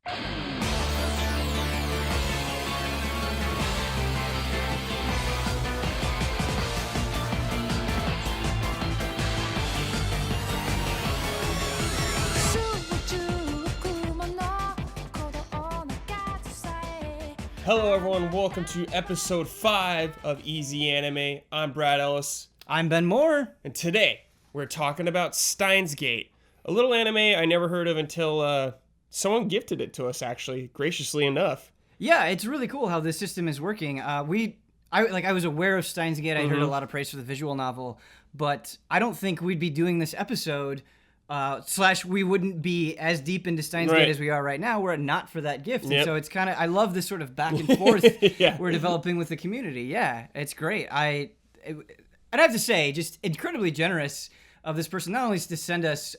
Hello everyone, welcome to episode 5 of EZAnime. I'm Brad Ellis. I'm Ben Moore. And today, we're talking about Steins Gate. A little anime I never heard of until someone gifted it to us, actually, graciously enough. Yeah, it's really cool how this system is working. I was aware of Steins Gate. I heard a lot of praise for the visual novel, but I don't think we'd be doing this episode / we wouldn't be as deep into Steins Gate as we are right now were it not for that gift. And so it's kind of, I love this sort of back and forth we're developing with the community. Yeah, it's great. I'd have to say, just incredibly generous of this person, not only to send us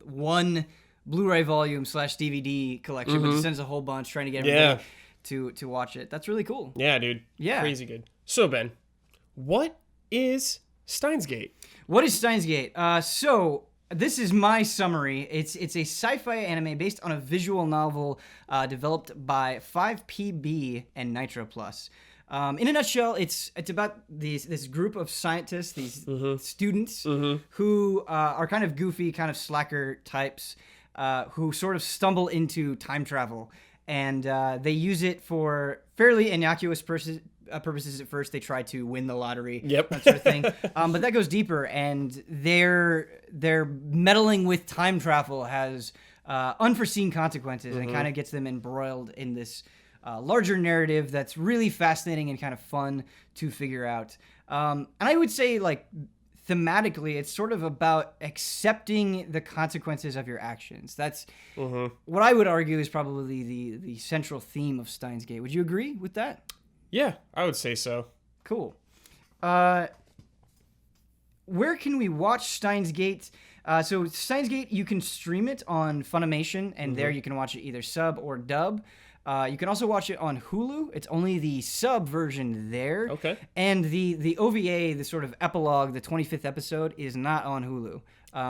one Blu-ray volume / DVD collection, but to send us a whole bunch, trying to get everybody to watch it. That's really cool. Yeah, dude. Yeah. Crazy good. So, Ben, what is Steins Gate? What is Steins Gate? This is my summary. It's a sci-fi anime based on a visual novel developed by 5PB and Nitro Plus. In a nutshell, it's about this group of scientists, these students who are kind of goofy, kind of slacker types who sort of stumble into time travel. And they use it for fairly innocuous purposes at first. They try to win the lottery, that sort of thing. But that goes deeper, and their meddling with time travel has unforeseen consequences, and it kind of gets them embroiled in this larger narrative that's really fascinating and kind of fun to figure out. And I would say, like, thematically, it's sort of about accepting the consequences of your actions. That's what I would argue is probably the central theme of Steins Gate. Would you agree with that? Yeah, I would say so. Cool. Where can we watch Steins Gate? So Steins Gate, you can stream it on Funimation, and there you can watch it either sub or dub. You can also watch it on Hulu. It's only the sub version there. Okay. And the OVA, the sort of epilogue, the 25th episode, is not on Hulu.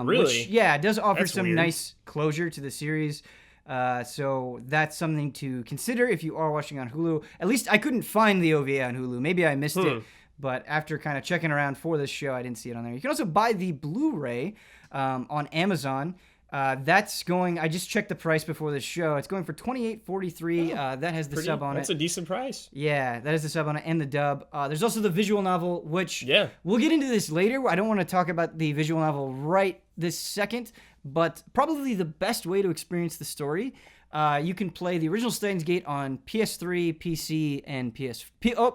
Really? Which, it does offer some nice closure to the series. So that's something to consider if you are watching on Hulu. At least I couldn't find the OVA on Hulu. Maybe I missed it. But after kind of checking around for this show, I didn't see it on there. You can also buy the Blu-ray on Amazon. That's going, I just checked the price before this show. It's going for $28.43. That has the sub on it. That's a decent price. Yeah, that has the sub on it and the dub. There's also the visual novel, which we'll get into this later. I don't want to talk about the visual novel right this second, but probably the best way to experience the story. You can play the original Steins Gate on PS3, PC, and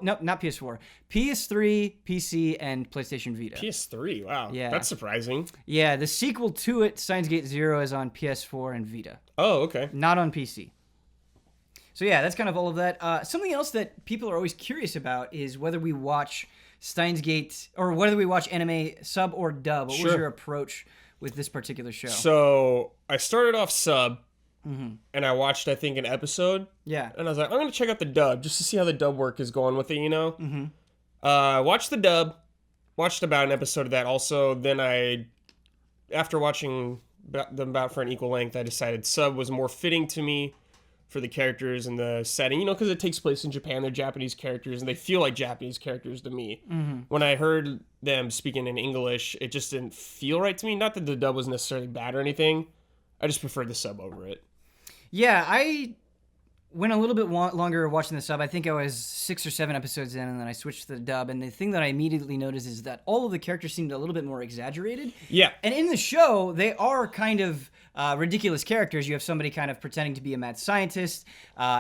not PS4. PS3, PC, and PlayStation Vita. PS3, wow. Yeah. That's surprising. Yeah, the sequel to it, Steins Gate 0, is on PS4 and Vita. Oh, okay. Not on PC. So yeah, that's kind of all of that. Something else that people are always curious about is whether we watch Steins Gate, or whether we watch anime sub or dub. What was your approach with this particular show? So, I started off sub, and I watched, I think, an episode. Yeah. And I was like, I'm going to check out the dub just to see how the dub work is going with it, you know? Watched the dub, watched about an episode of that also. Then after watching them about for an equal length, I decided sub was more fitting to me for the characters and the setting, you know, because it takes place in Japan. They're Japanese characters, and they feel like Japanese characters to me. When I heard them speaking in English, it just didn't feel right to me. Not that the dub was necessarily bad or anything. I just preferred the sub over it. Yeah, I went a little bit longer watching the sub. I think I was 6 or 7 episodes in, and then I switched to the dub. And the thing that I immediately noticed is that all of the characters seemed a little bit more exaggerated. Yeah. And in the show, they are kind of ridiculous characters. You have somebody kind of pretending to be a mad scientist.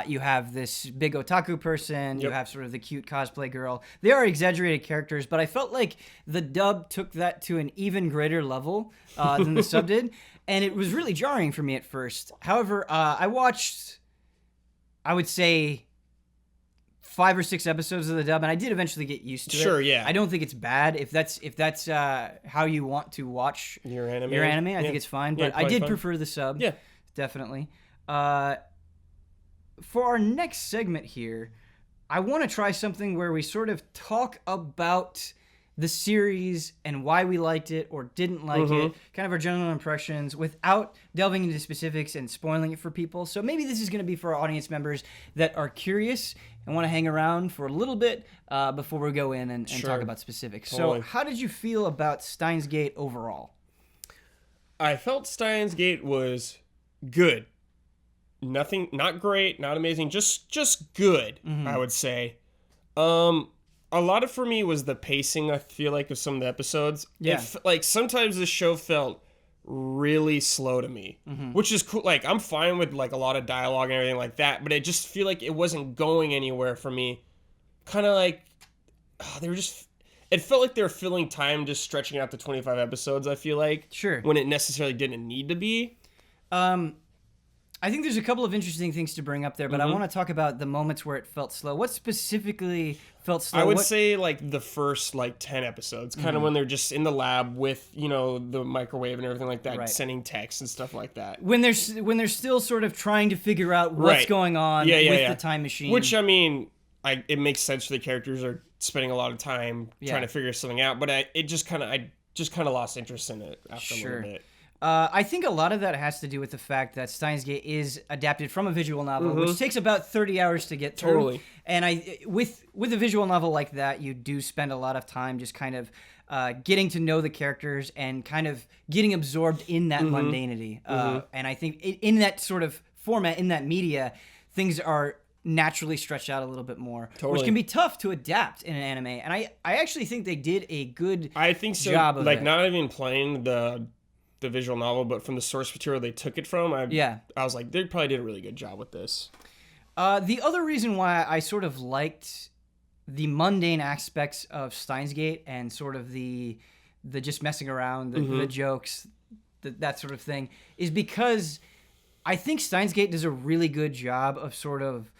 You have this big otaku person. You have sort of the cute cosplay girl. They are exaggerated characters, but I felt like the dub took that to an even greater level than the sub did. And it was really jarring for me at first. However, I watched, I would say, 5 or 6 episodes of the dub, and I did eventually get used to it. Sure, yeah. I don't think it's bad. If that's how you want to watch your anime, I think it's fine. But I did prefer the sub. Yeah, definitely. For our next segment here, I want to try something where we sort of talk about the series and why we liked it or didn't like it, kind of our general impressions without delving into specifics and spoiling it for people. So maybe this is going to be for our audience members that are curious and want to hang around for a little bit before we go in and talk about specifics. Totally. So how did you feel about Steins Gate overall? I felt Steins Gate was good. Nothing, not great, not amazing, just good, I would say. A lot of for me was the pacing, I feel like, of some of the episodes. Yeah. Like, sometimes the show felt really slow to me, which is cool. Like, I'm fine with, like, a lot of dialogue and everything like that, but I just feel like it wasn't going anywhere for me. Kind of like, they were just... It felt like they were filling time just stretching out to 25 episodes, I feel like. Sure. When it necessarily didn't need to be. I think there's a couple of interesting things to bring up there, but I want to talk about the moments where it felt slow. What specifically felt slow? I would say, like, the first, like, 10 episodes. Kind of when they're just in the lab with, you know, the microwave and everything like that, sending texts and stuff like that. When they're still sort of trying to figure out what's going on with the time machine. Which, I mean, it makes sense for the characters are spending a lot of time trying to figure something out, but I just kind of lost interest in it after a little bit. I think a lot of that has to do with the fact that Steins Gate is adapted from a visual novel, which takes about 30 hours to get through. Totally. And with a visual novel like that, you do spend a lot of time just kind of getting to know the characters and kind of getting absorbed in that mundanity. And I think in that sort of format, in that media, things are naturally stretched out a little bit more, which can be tough to adapt in an anime. And I actually think they did a good job of it. Not even playing the visual novel, but from the source material they took it from, I was like, they probably did a really good job with this. The other reason why I sort of liked the mundane aspects of Steins Gate and sort of the just messing around, the jokes, that sort of thing, is because I think Steins Gate does a really good job of sort of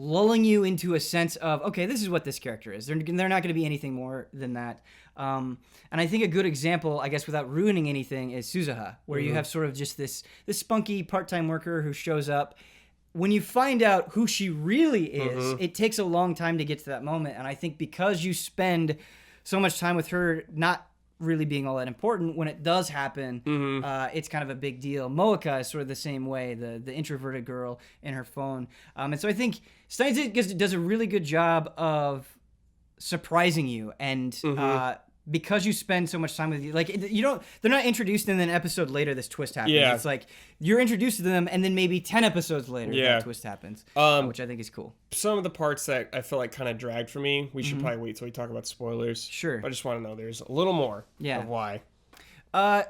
lulling you into a sense of, okay, this is what this character is. They're not going to be anything more than that. And I think a good example, I guess without ruining anything, is Suzuha, where you have sort of just this spunky part-time worker who shows up. When you find out who she really is, it takes a long time to get to that moment. And I think because you spend so much time with her not really being all that important, when it does happen, it's kind of a big deal. Moeka is sort of the same way, the introverted girl in her phone. And so I think Steins does a really good job of surprising you, and because you spend so much time with they're not introduced and then an episode later this twist happens. It's like you're introduced to them and then maybe 10 episodes later that twist happens, which I think is cool. Some of the parts that I feel like kind of dragged for me, we should probably wait till we talk about spoilers. Sure. I just want to know there's a little more of why. There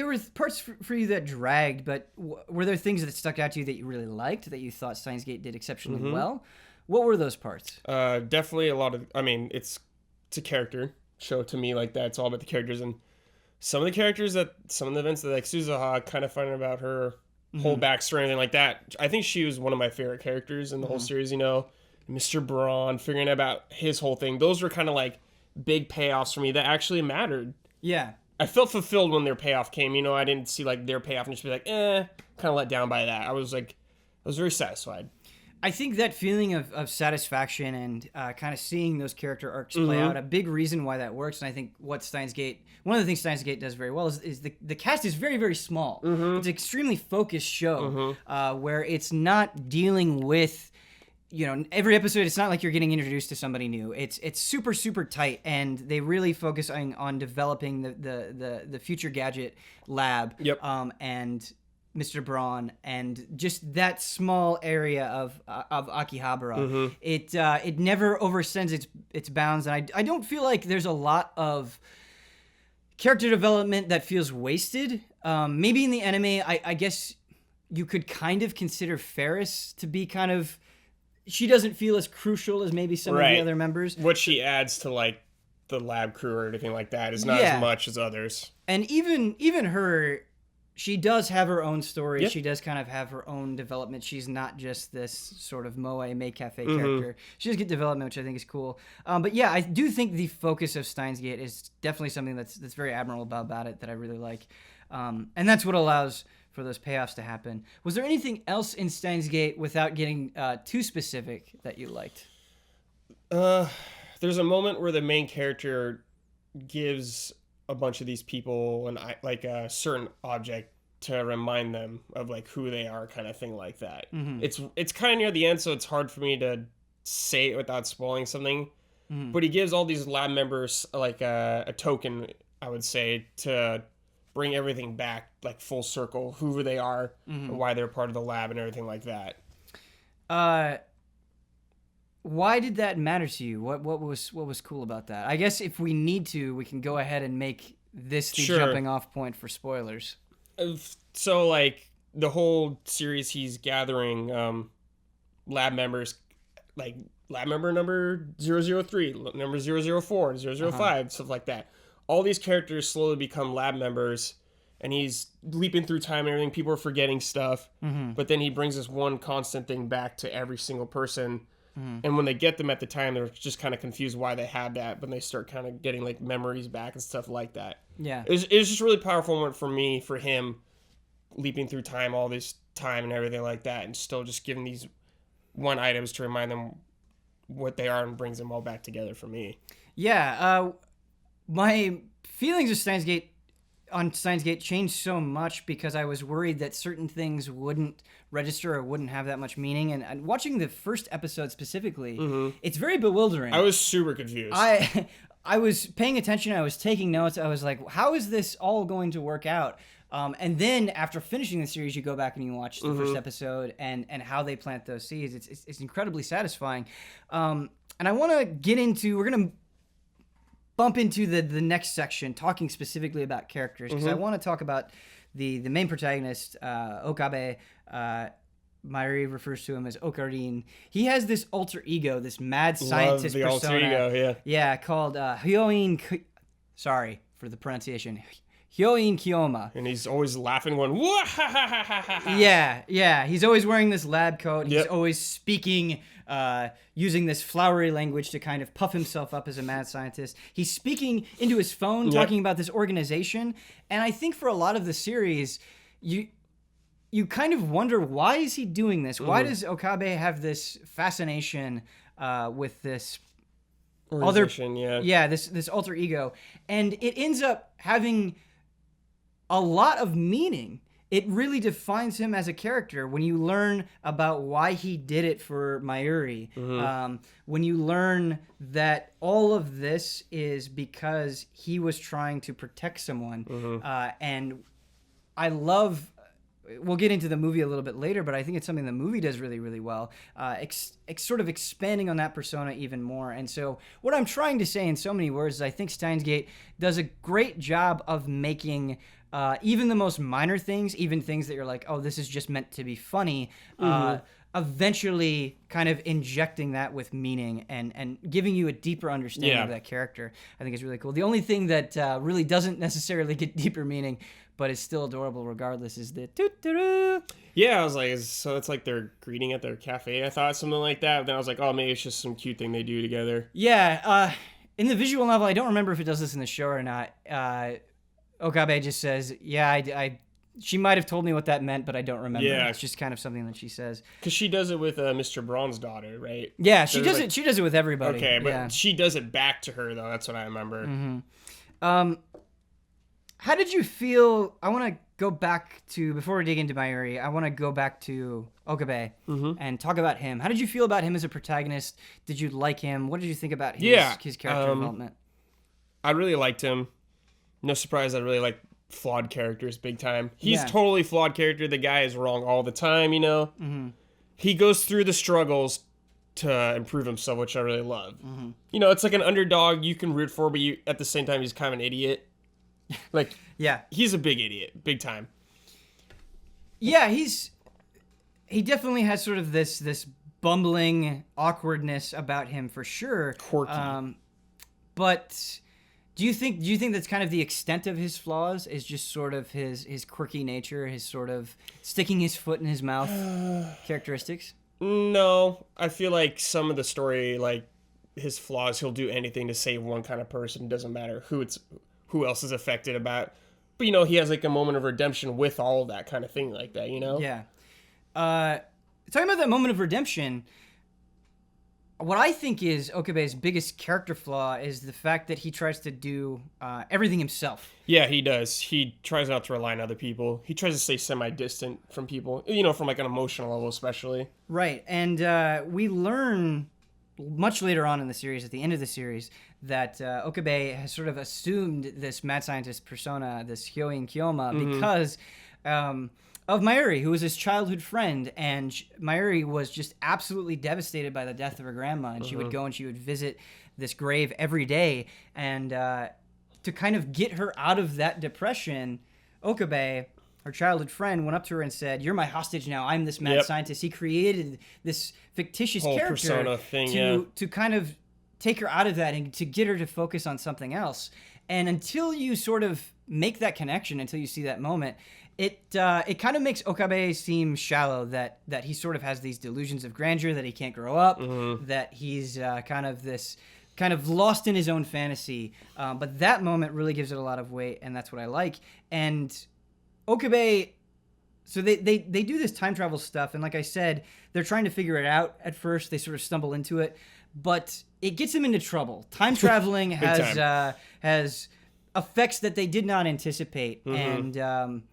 were parts for you that dragged, but were there things that stuck out to you that you really liked, that you thought Steins Gate did exceptionally well? What were those parts? Definitely a lot of... I mean, it's a character show to me like that. It's all about the characters. And some of the characters some of the events that, like Suzuha, kind of finding about her whole backstory and anything like that. I think she was one of my favorite characters in the whole series, you know. Mr. Braun, figuring out his whole thing. Those were kind of like big payoffs for me that actually mattered. Yeah. I felt fulfilled when their payoff came. You know, I didn't see like their payoff and just be like, kind of let down by that. I was very satisfied. I think that feeling of satisfaction and kind of seeing those character arcs play out, a big reason why that works, and I think one of the things Steins Gate does very well is the cast is very, very small. It's an extremely focused show where it's not dealing with, you know, every episode. It's not like you're getting introduced to somebody new. It's super, super tight, and they really focus on developing the future gadget lab. And Mr. Braun, and just that small area of Akihabara. It never oversends its bounds, and I don't feel like there's a lot of character development that feels wasted. Maybe in the anime, I guess you could kind of consider Faris to be kind of... She doesn't feel as crucial as maybe some of the other members. What she adds to, like, the lab crew or anything like that is not as much as others. And even her... She does have her own story. She does kind of have her own development. She's not just this sort of Moe May Cafe character. She does get development, which I think is cool. But yeah, I do think the focus of Steins Gate is definitely something that's very admirable about it that I really like. And that's what allows for those payoffs to happen. Was there anything else in Steins Gate, without getting too specific, that you liked? there's a moment where the main character gives a bunch of these people like a certain object to remind them of like who they are, kind of thing like that. It's kind of near the end, so it's hard for me to say it without spoiling something. But he gives all these lab members like a token, I would say, to bring everything back like full circle, who they are, and why they're part of the lab and everything like that. Why did that matter to you? What was cool about that? I guess if we need to, we can go ahead and make this the jumping off point for spoilers. So like the whole series, he's gathering lab members, like lab member number 003, number 004, 005, stuff like that. All these characters slowly become lab members, and he's leaping through time and everything. People are forgetting stuff, but then he brings this one constant thing back to every single person. And when they get them at the time, they're just kind of confused why they had that, but they start kind of getting like memories back and stuff like that. Yeah. It was just really powerful moment for him, leaping through time, all this time and everything like that, and still just giving these one items to remind them what they are and brings them all back together for me. Yeah. My feelings of Steins Gate changed so much because I was worried that certain things wouldn't register or wouldn't have that much meaning. And watching the first episode specifically, it's very bewildering. I was super confused. I was paying attention. I was taking notes. I was like, how is this all going to work out? And then after finishing the series, you go back and you watch the first episode and how they plant those seeds. It's incredibly satisfying. And I want to get into, we're going to bump into the next section, talking specifically about characters, because I want to talk about the main protagonist, Okabe. Mayuri refers to him as Okarin. He has this alter ego, this mad scientist persona. Alter ego, yeah, called sorry for the pronunciation. Hyoin Kiyoma. And he's always laughing, going, "Wah ha ha ha ha ha." Yeah. He's always wearing this lab coat. He's always speaking, using this flowery language to kind of puff himself up as a mad scientist. He's speaking into his phone, talking about this organization. And I think for a lot of the series, you kind of wonder, why is he doing this? Why does Okabe have this fascination with this organization, this alter ego? And it ends up having a lot of meaning. It really defines him as a character when you learn about why he did it for Mayuri. When you learn that all of this is because he was trying to protect someone. And I love... We'll get into the movie a little bit later, but I think it's something the movie does really, really well, sort of expanding on that persona even more. And so what I'm trying to say in so many words is I think Steins Gate does a great job of making even the most minor things, even things that you're like, oh, this is just meant to be funny, eventually kind of injecting that with meaning and giving you a deeper understanding of that character. I think is really cool. The only thing that really doesn't necessarily get deeper meaning, but it's still adorable regardless, is the toot-toot-oo. Yeah, I was like, so it's like they're greeting at their cafe. I thought something like that. But then I was like, oh, maybe it's just some cute thing they do together. Yeah, in the visual novel, I don't remember if it does this in the show or not. Okabe just says, she might have told me what that meant, but I don't remember. Yeah. It's just kind of something that she says. Because she does it with Mr. Braun's daughter, right? Yeah, she does it. She does it with everybody. Okay, but she does it back to her, though. That's what I remember. How did you feel? I want to go back to, before we dig into Mayuri, I want to go back to Okabe and talk about him. How did you feel about him as a protagonist? Did you like him? What did you think about his character development? I really liked him. No surprise, I really like flawed characters big time. He's totally flawed character. The guy is wrong all the time, you know? He goes through the struggles to improve himself, which I really love. You know, it's like an underdog you can root for, but at the same time, he's kind of an idiot. Like, he's a big idiot, big time. Yeah, he definitely has sort of this bumbling awkwardness about him for sure. Quirky. But do you think that's kind of the extent of his flaws, is just sort of his quirky nature, his sort of sticking his foot in his mouth characteristics? No, I feel like some of the story, like his flaws, he'll do anything to save one kind of person. Doesn't matter who else is affected about. But, you know, he has like a moment of redemption with all of that kind of thing like that, you know? Yeah. Talking about that moment of redemption, what I think is Okabe's biggest character flaw is the fact that he tries to do everything himself. Yeah, he does. He tries not to rely on other people. He tries to stay semi-distant from people, from like an emotional level especially. Right, and we learn much later on in the series, at the end of the series, that Okabe has sort of assumed this mad scientist persona, this Hyoin Kyoma, because of Mayuri, who was his childhood friend, and Mayuri was just absolutely devastated by the death of her grandma, and she would go and she would visit this grave every day, and to kind of get her out of that depression, Okabe, her childhood friend, went up to her and said, "You're my hostage now. I'm this mad scientist." He created this fictitious whole character persona thing, to kind of take her out of that and to get her to focus on something else. And until you sort of make that connection, until you see that moment, it kind of makes Okabe seem shallow, that he sort of has these delusions of grandeur, that he can't grow up, that he's kind of lost in his own fantasy. But that moment really gives it a lot of weight, and that's what I like. And Okabe, so they do this time travel stuff, and like I said, they're trying to figure it out at first. They sort of stumble into it, but it gets them into trouble. Time traveling has effects that they did not anticipate, and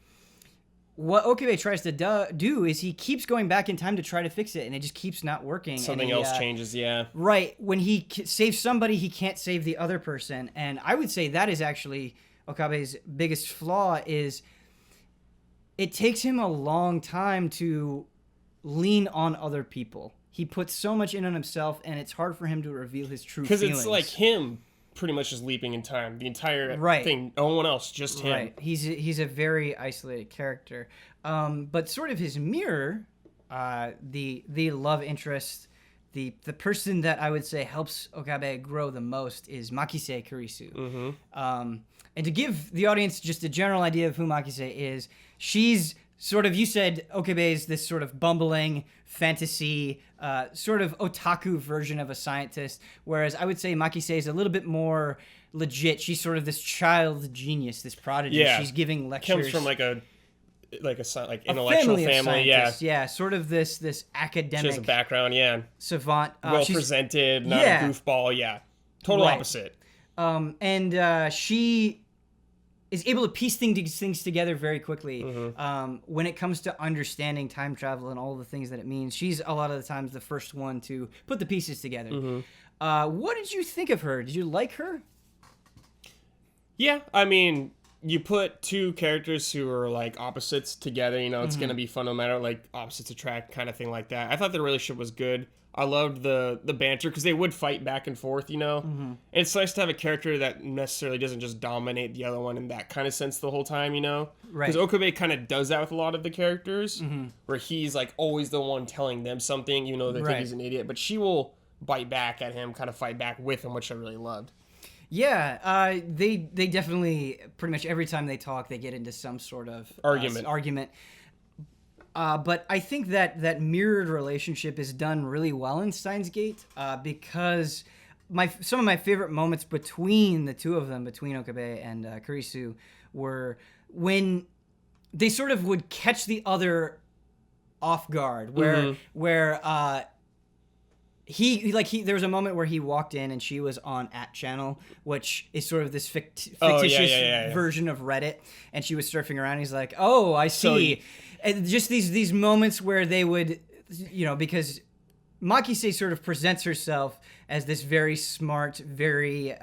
what Okabe tries to do is he keeps going back in time to try to fix it, and it just keeps not working. Something else changes, Right. When he saves somebody, he can't save the other person, and I would say that is actually Okabe's biggest flaw. Is it takes him a long time to lean on other people. He puts so much in on himself, and it's hard for him to reveal his true feelings. Because it's like him pretty much just leaping in time. The entire thing, no one else, just him. Right. He's a very isolated character. But sort of his mirror, the love interest, the person that I would say helps Okabe grow the most is Makise Kurisu. And to give the audience just a general idea of who Makise is, she's sort of, you said Okabe is this sort of bumbling fantasy, sort of otaku version of a scientist, whereas I would say Makise is a little bit more legit. She's sort of this child genius, this prodigy. Yeah. She's giving lectures. Comes from like intellectual family, sort of this academic. She has a background, savant, well presented, not a goofball, total opposite. And she is able to piece things together very quickly. When it comes to understanding time travel and all the things that it means, she's a lot of the times the first one to put the pieces together. What did you think of her? Did you like her? Yeah, I mean, you put two characters who are like opposites together, it's going to be fun no matter, like opposites attract kind of thing like that. I thought the relationship was good. I loved the banter because they would fight back and forth, And it's nice to have a character that necessarily doesn't just dominate the other one in that kind of sense the whole time, Right. Because Okabe kind of does that with a lot of the characters, where he's like always the one telling them something, even though they think he's an idiot. But she will bite back at him, kind of fight back with him, which I really loved. Yeah, they definitely, pretty much every time they talk, they get into some sort of argument. But I think that mirrored relationship is done really well in Steins Gate, because some of my favorite moments between the two of them, between Okabe and Kurisu, were when they sort of would catch the other off guard, where there was a moment where he walked in and she was on @channel, which is sort of this fictitious version of Reddit, and she was surfing around. He's like, "Oh, I see." And just these moments where they would, because Makise sort of presents herself as this very smart, very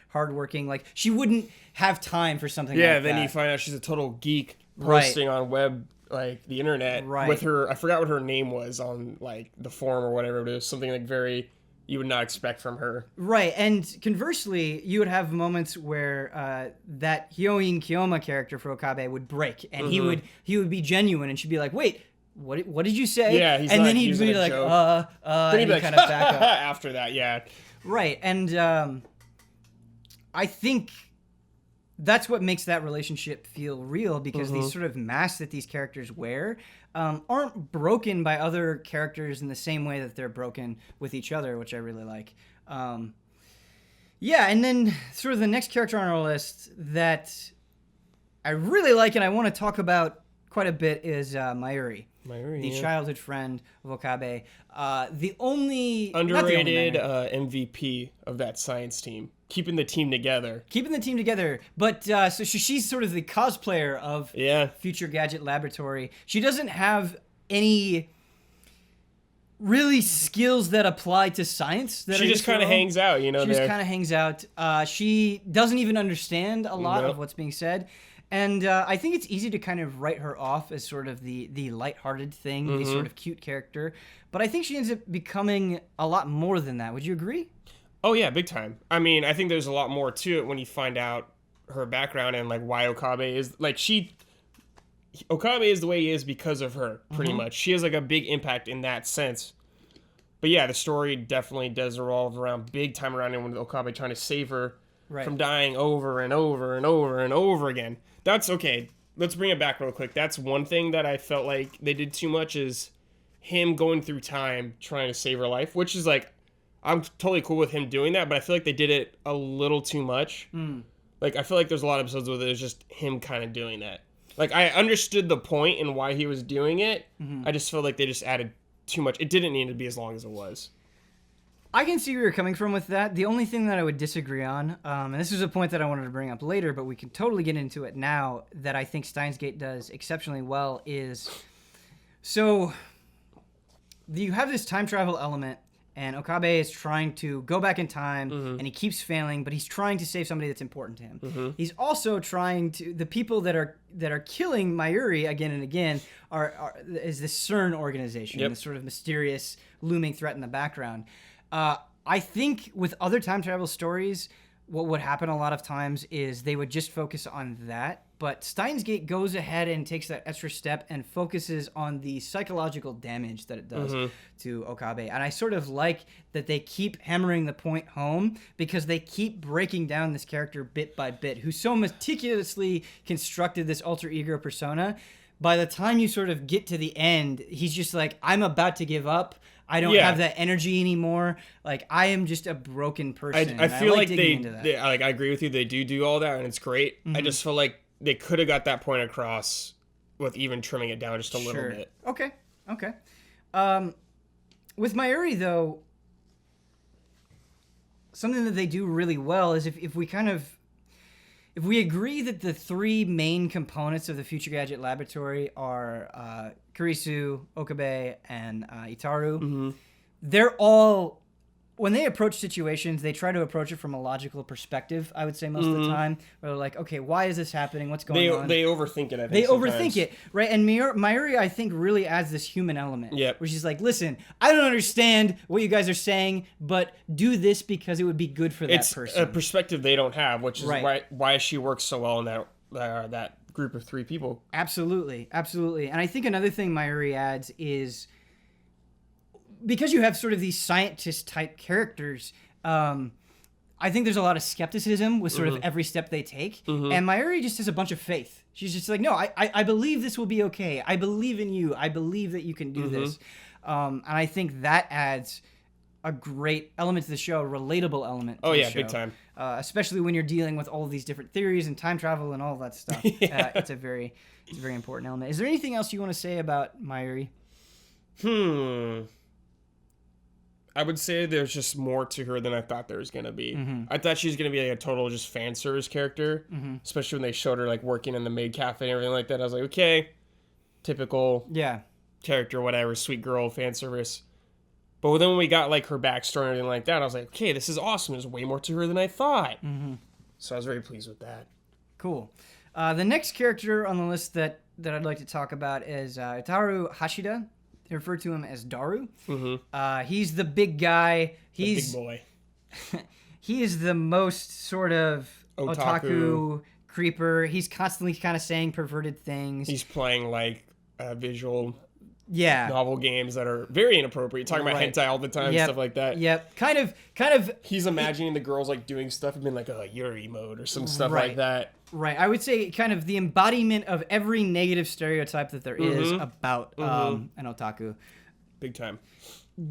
hardworking, like she wouldn't have time for something like that. Yeah, then you find out she's a total geek posting on web, like the internet, with her, I forgot what her name was on like the forum or whatever, but it was something like very, you would not expect from her. Right, and conversely, you would have moments where that Hyoin Kyoma character for Okabe would break, and he would be genuine, and she'd be like, "Wait, what did you say?" Yeah, and then he'd be like, then he'd be like, kind of back up after that. Yeah, right, and I think that's what makes that relationship feel real, because these sort of masks that these characters wear aren't broken by other characters in the same way that they're broken with each other, which I really like. And then sort of the next character on our list that I really like and I want to talk about quite a bit is Mayuri. the childhood friend of Okabe. The only... Underrated MVP of that science team. Keeping the team together. But so she's sort of the cosplayer of Future Gadget Laboratory. She doesn't have any really skills that apply to science. She just kind of hangs out, She just kind of hangs out. She doesn't even understand a lot of what's being said. And I think it's easy to kind of write her off as sort of the lighthearted thing, the sort of cute character. But I think she ends up becoming a lot more than that. Would you agree? Oh, yeah, big time. I mean, I think there's a lot more to it when you find out her background and, like, why Okabe is... Like, Okabe is the way he is because of her, pretty much. She has, like, a big impact in that sense. But, yeah, the story definitely does revolve around big time around when Okabe trying to save her from dying over and over and over and over again. That's okay. Let's bring it back real quick. That's one thing that I felt like they did too much is him going through time trying to save her life, which is like, I'm totally cool with him doing that, but I feel like they did it a little too much. Like, I feel like there's a lot of episodes where there's just him kind of doing that. Like, I understood the point and why he was doing it. I just felt like they just added too much. It didn't need to be as long as it was. I can see where you're coming from with that. The only thing that I would disagree on, and this is a point that I wanted to bring up later, but we can totally get into it now, that I think Steins Gate does exceptionally well is... So, you have this time travel element, and Okabe is trying to go back in time, and he keeps failing, but he's trying to save somebody that's important to him. He's also trying to... The people that are killing Mayuri again and again is this CERN organization, this sort of mysterious looming threat in the background. I think with other time travel stories, what would happen a lot of times is they would just focus on that. But Steins Gate goes ahead and takes that extra step and focuses on the psychological damage that it does to Okabe. And I sort of like that they keep hammering the point home because they keep breaking down this character bit by bit, who so meticulously constructed this alter ego persona. By the time you sort of get to the end, he's just like, I'm about to give up. I don't have that energy anymore. Like, I am just a broken person. I feel like they like, I agree with you. They do all that, and it's great. I just feel like they could have got that point across with even trimming it down just a little bit. Okay. With Mayuri, though, something that they do really well is if we agree that the three main components of the Future Gadget Laboratory are Kurisu, Okabe, and Itaru, they're all... When they approach situations, they try to approach it from a logical perspective, I would say most of the time. Where they're like, okay, why is this happening? What's going on? They overthink it, I think. They overthink it, right? And Mayuri, I think, really adds this human element. Where she's like, listen, I don't understand what you guys are saying, but do this because it would be good for that person. It's a perspective they don't have, which is why she works so well in that group of three people. Absolutely. And I think another thing Mayuri adds is... Because you have sort of these scientist-type characters, I think there's a lot of skepticism with sort of every step they take. And Mayuri just has a bunch of faith. She's just like, no, I believe this will be okay. I believe in you. I believe that you can do this. And I think that adds a great element to the show, a relatable element to the show. Big time. Especially when you're dealing with all of these different theories and time travel and all that stuff. It's a very important element. Is there anything else you want to say about Mayuri? I would say there's just more to her than I thought there was going to be. I thought she was going to be like a total just fan service character, especially when they showed her like working in the maid cafe and everything like that. I was like, okay, typical character, whatever, sweet girl, fan service. But then when we got like her backstory and everything like that, I was like, okay, this is awesome. There's way more to her than I thought. So I was very pleased with that. Cool. The next character on the list that I'd like to talk about is Itaru Hashida. They refer to him as Daru. He's the big guy. He's the big boy. He is the most sort of otaku creeper. He's constantly kind of saying perverted things. He's playing like visual novel games that are very inappropriate. Talking about hentai all the time, stuff like that. Kind of. He's imagining the girls like doing stuff and being like, Yuri mode or some stuff like that. Right. I would say kind of the embodiment of every negative stereotype that there is about an otaku. Big time.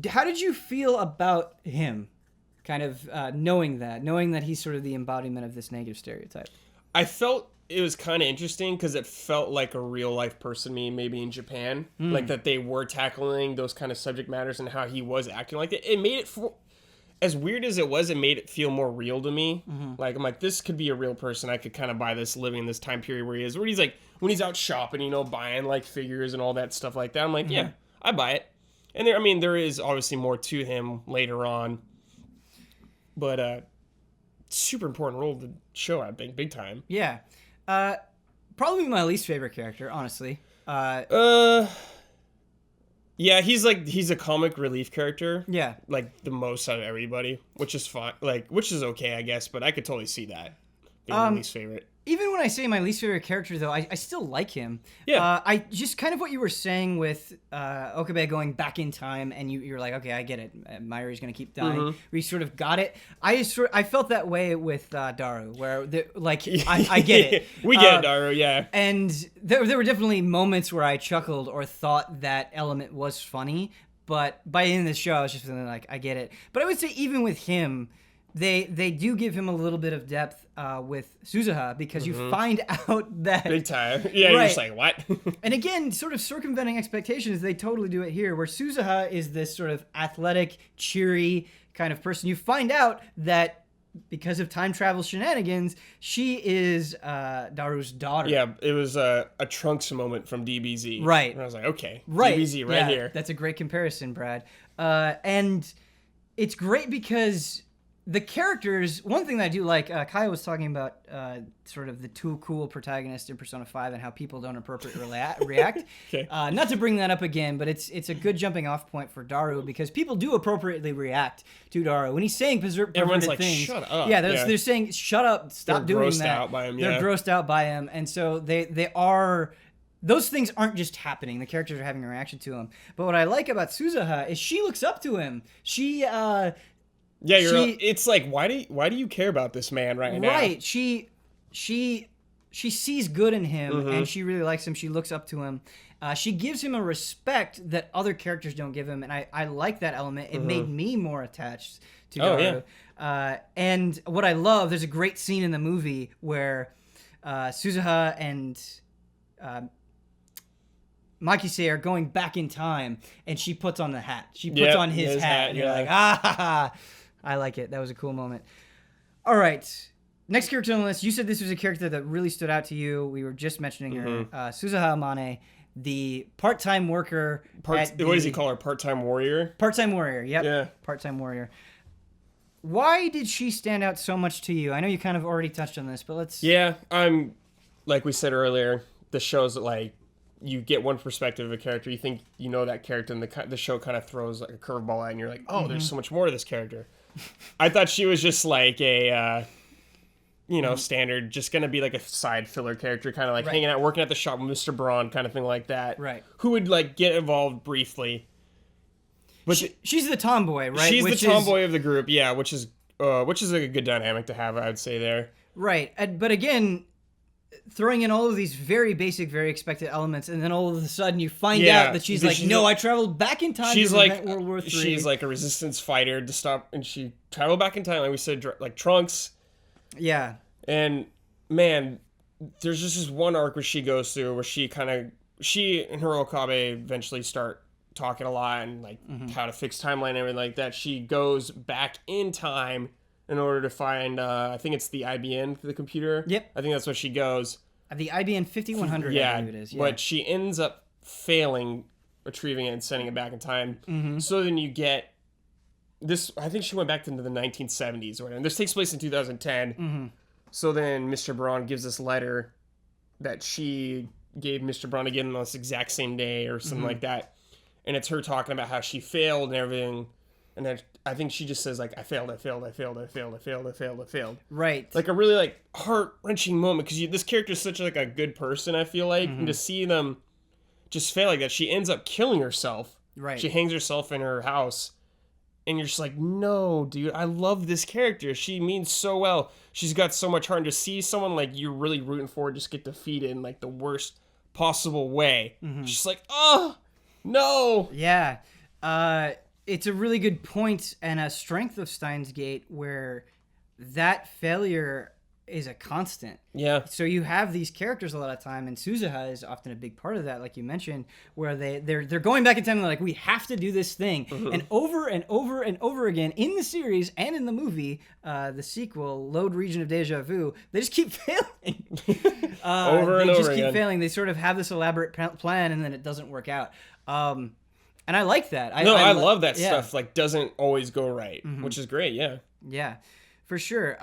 How did you feel about him? Kind of knowing that he's sort of the embodiment of this negative stereotype. I felt it was kind of interesting because it felt like a real life person to me, maybe in Japan, like that they were tackling those kind of subject matters and how he was acting like that. It made it, as weird as it was, it made it feel more real to me. Like, I'm like, this could be a real person. I could kind of buy this living in this time period where he is, where he's like, when he's out shopping, you know, buying like figures and all that stuff like that. I'm like, yeah, I buy it. And there, I mean, there is obviously more to him later on, but super important role to show, I think, big time. Yeah. Probably my least favorite character, honestly. Yeah, he's a comic relief character. Yeah. Like the most out of everybody, which is fine. Like, which is okay, I guess, but I could totally see that being my least favorite. Even when I say my least favorite character, though, I still like him. Yeah. I just kind of what you were saying with Okabe going back in time, and you're like, okay, I get it. Mayuri's going to keep dying. We sort of got it. I felt that way with Daru, where I get it. We get it, Daru, yeah. And there were definitely moments where I chuckled or thought that element was funny, but by the end of the show, I was just feeling like, I get it. But I would say even with him, they do give him a little bit of depth with Suzuha, because you find out that... Big time. Yeah, right. You're just like, what? And again, sort of circumventing expectations, they totally do it here, where Suzuha is this sort of athletic, cheery kind of person. You find out that because of time travel shenanigans, she is Daru's daughter. Yeah, it was a Trunks moment from DBZ. Right. And I was like, okay, right. DBZ right here. That's a great comparison, Brad. And it's great because... the characters, one thing that I do like, Kaya was talking about sort of the too cool protagonist in Persona 5 and how people don't appropriately react. Okay. Not to bring that up again, but it's a good jumping off point for Daru, because people do appropriately react to Daru. When he's saying everyone's like, things, shut up. Yeah, they're saying, shut up, stop doing that. They're grossed out by him, They're grossed out by him. And so they are... those things aren't just happening. The characters are having a reaction to him. But what I like about Suzuha is she looks up to him. She... yeah, it's like, why do you care about this man right now? Right. She sees good in him, and she really likes him. She looks up to him. She gives him a respect that other characters don't give him, and I like that element. It made me more attached to Daru. Yeah. And what I love, there's a great scene in the movie where Suzuha and Makise are going back in time, and she puts on the hat. She puts on his hat, and you're like, ah, ha, ha. I like it. That was a cool moment. All right. Next character on the list. You said this was a character that really stood out to you. We were just mentioning her. Suzuha Amane, the part-time worker. What does he call her? Part-time warrior? Part-time warrior. Yep. Yeah. Part-time warrior. Why did she stand out so much to you? I know you kind of already touched on this, but let's... Yeah, like we said earlier, the show's like, you get one perspective of a character, you think you know that character, and the show kind of throws like a curveball at, and you're like, oh, there's so much more to this character. I thought she was just like a, standard, just going to be like a side filler character, kind of like hanging out, working at the shop with Mr. Braun, kind of thing like that. Right. Who would like get involved briefly. But she's the tomboy, right? She's the tomboy of the group, yeah, which is a good dynamic to have, I would say there. Right. But again, throwing in all of these very basic, very expected elements, and then all of a sudden you find out that she's like, no, I traveled back in time to prevent World War III. She's like a resistance fighter to stop, and she traveled back in time, like we said, like Trunks. Yeah. And, man, there's just this one arc where she goes through where she and her Okabe eventually start talking a lot, and like how to fix timeline and everything like that. She goes back in time in order to find, I think it's the IBM for the computer. Yep. I think that's where she goes. The IBM 5100, yeah, I believe it is. Yeah. But she ends up failing retrieving it and sending it back in time. So then you get this, I think she went back into the 1970s or whatever. And this takes place in 2010. So then Mr. Braun gives this letter that she gave Mr. Braun again on this exact same day or something like that. And it's her talking about how she failed and everything. And then I think she just says, like, I failed. Right. Like a really, like, heart-wrenching moment. Because this character is such, like, a good person, I feel like. And to see them just fail like that, she ends up killing herself. Right. She hangs herself in her house. And you're just like, no, dude, I love this character. She means so well. She's got so much heart. And to see someone, like, you're really rooting for just get defeated in, like, the worst possible way. Just like, oh, no. Yeah. It's a really good point and a strength of Steins Gate where that failure is a constant. Yeah. So you have these characters a lot of time, and Suzuha is often a big part of that, like you mentioned, where they're going back in time and they're like, we have to do this thing. And over and over and over again in the series and in the movie, the sequel, Load Region of Deja Vu, they just keep failing. Over and they over just keep again. failing. They sort of have this elaborate plan and then it doesn't work out. And I like that. I love that stuff. Like, doesn't always go right, which is great. Yeah. Yeah, for sure.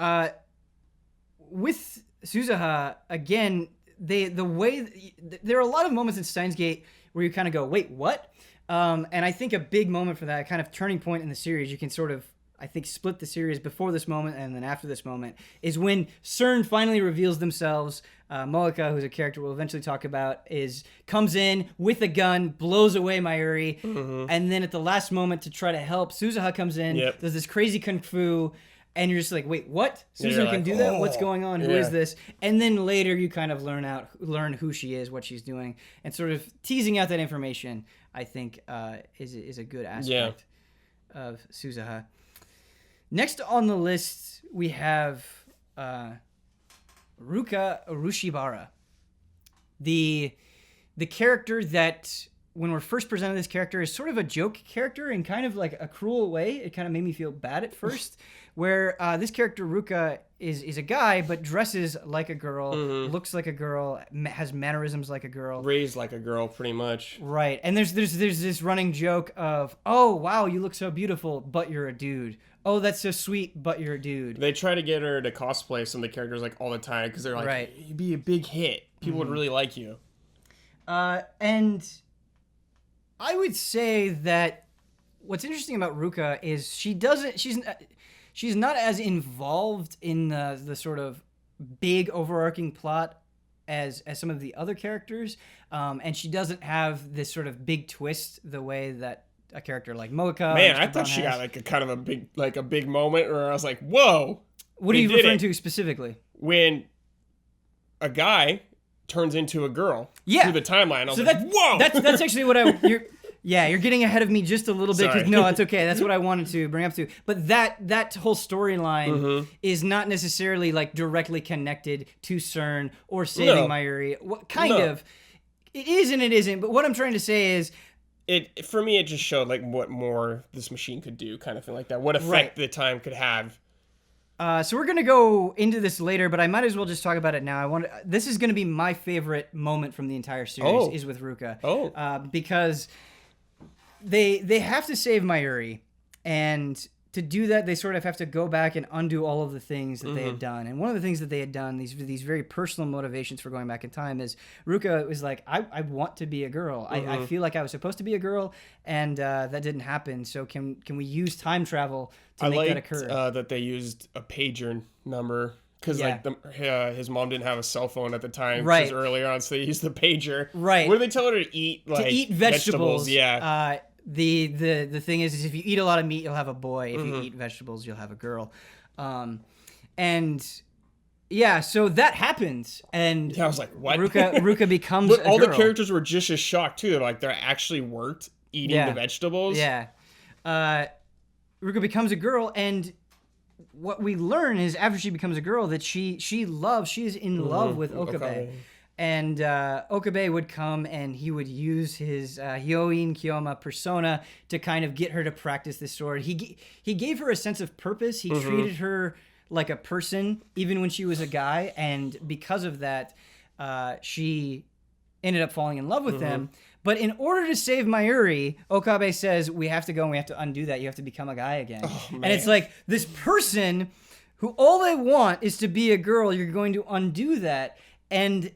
With Suzuha, again, there are a lot of moments in Steins Gate where you kind of go, wait, what? And I think a big moment for that, kind of turning point in the series, you can sort of, I think, split the series before this moment and then after this moment, is when SERN finally reveals themselves. Moeka, who's a character we'll eventually talk about, comes in with a gun, blows away Mayuri, and then at the last moment to try to help, Suzuha comes in, does this crazy kung fu, and you're just like, wait, what? Suzuha can do that? What's going on? Who is this? And then later you kind of learn who she is, what she's doing, and sort of teasing out that information, I think, is a good aspect of Suzuha. Next on the list, we have Ruka Urushibara. The character that, when we're first presented this character, is sort of a joke character in kind of like a cruel way. It kind of made me feel bad at first, where this character, Ruka, is a guy, but dresses like a girl, looks like a girl, has mannerisms like a girl. Raised like a girl, pretty much. Right. And there's this running joke of, oh, wow, you look so beautiful, but you're a dude. Oh, that's so sweet, but you're a dude. They try to get her to cosplay some of the characters like all the time because they're like, you'd be a big hit. People would really like you. And I would say that what's interesting about Ruka is she's not as involved in the sort of big overarching plot as some of the other characters, and she doesn't have this sort of big twist the way that a character like Moeka. Man, I thought she got like a kind of a big moment where I was like, whoa. What are you referring to specifically? When a guy turns into a girl through the timeline. I was like, whoa. That's actually what you're getting ahead of me just a little bit. No, it's okay. That's what I wanted to bring up to. But that whole storyline is not necessarily like directly connected to CERN or saving Mayuri. Kind of. It is and it isn't. But what I'm trying to say is, for me, it just showed like what more this machine could do, kind of thing like that. What effect the time could have. So we're gonna go into this later, but I might as well just talk about it now. This is gonna be my favorite moment from the entire series is with Ruka. Because they have to save Mayuri, and to do that, they sort of have to go back and undo all of the things that they had done. And one of the things that they had done, these very personal motivations for going back in time, is Ruka was like, I want to be a girl. I feel like I was supposed to be a girl, and that didn't happen. So can we use time travel to make that occur? That they used a pager number. Because his mom didn't have a cell phone at the time, because earlier on, so they used the pager. Right. What do they tell her to eat? Like, to eat vegetables. Yeah. The thing is if you eat a lot of meat, you'll have a boy. If you eat vegetables, you'll have a girl. And yeah, so that happens. And I was like, what? Ruka becomes but a all girl. the characters were just as shocked too. Like, they actually worked eating the vegetables. Yeah. Ruka becomes a girl, and what we learn is after she becomes a girl that she is in love with Okabe. And Okabe would come and he would use his Hyoin Kyoma persona to kind of get her to practice this sword. He gave her a sense of purpose. He treated her like a person, even when she was a guy. And because of that, she ended up falling in love with him. But in order to save Mayuri, Okabe says, we have to go and we have to undo that. You have to become a guy again. Oh, and it's like, this person who all they want is to be a girl, you're going to undo that. And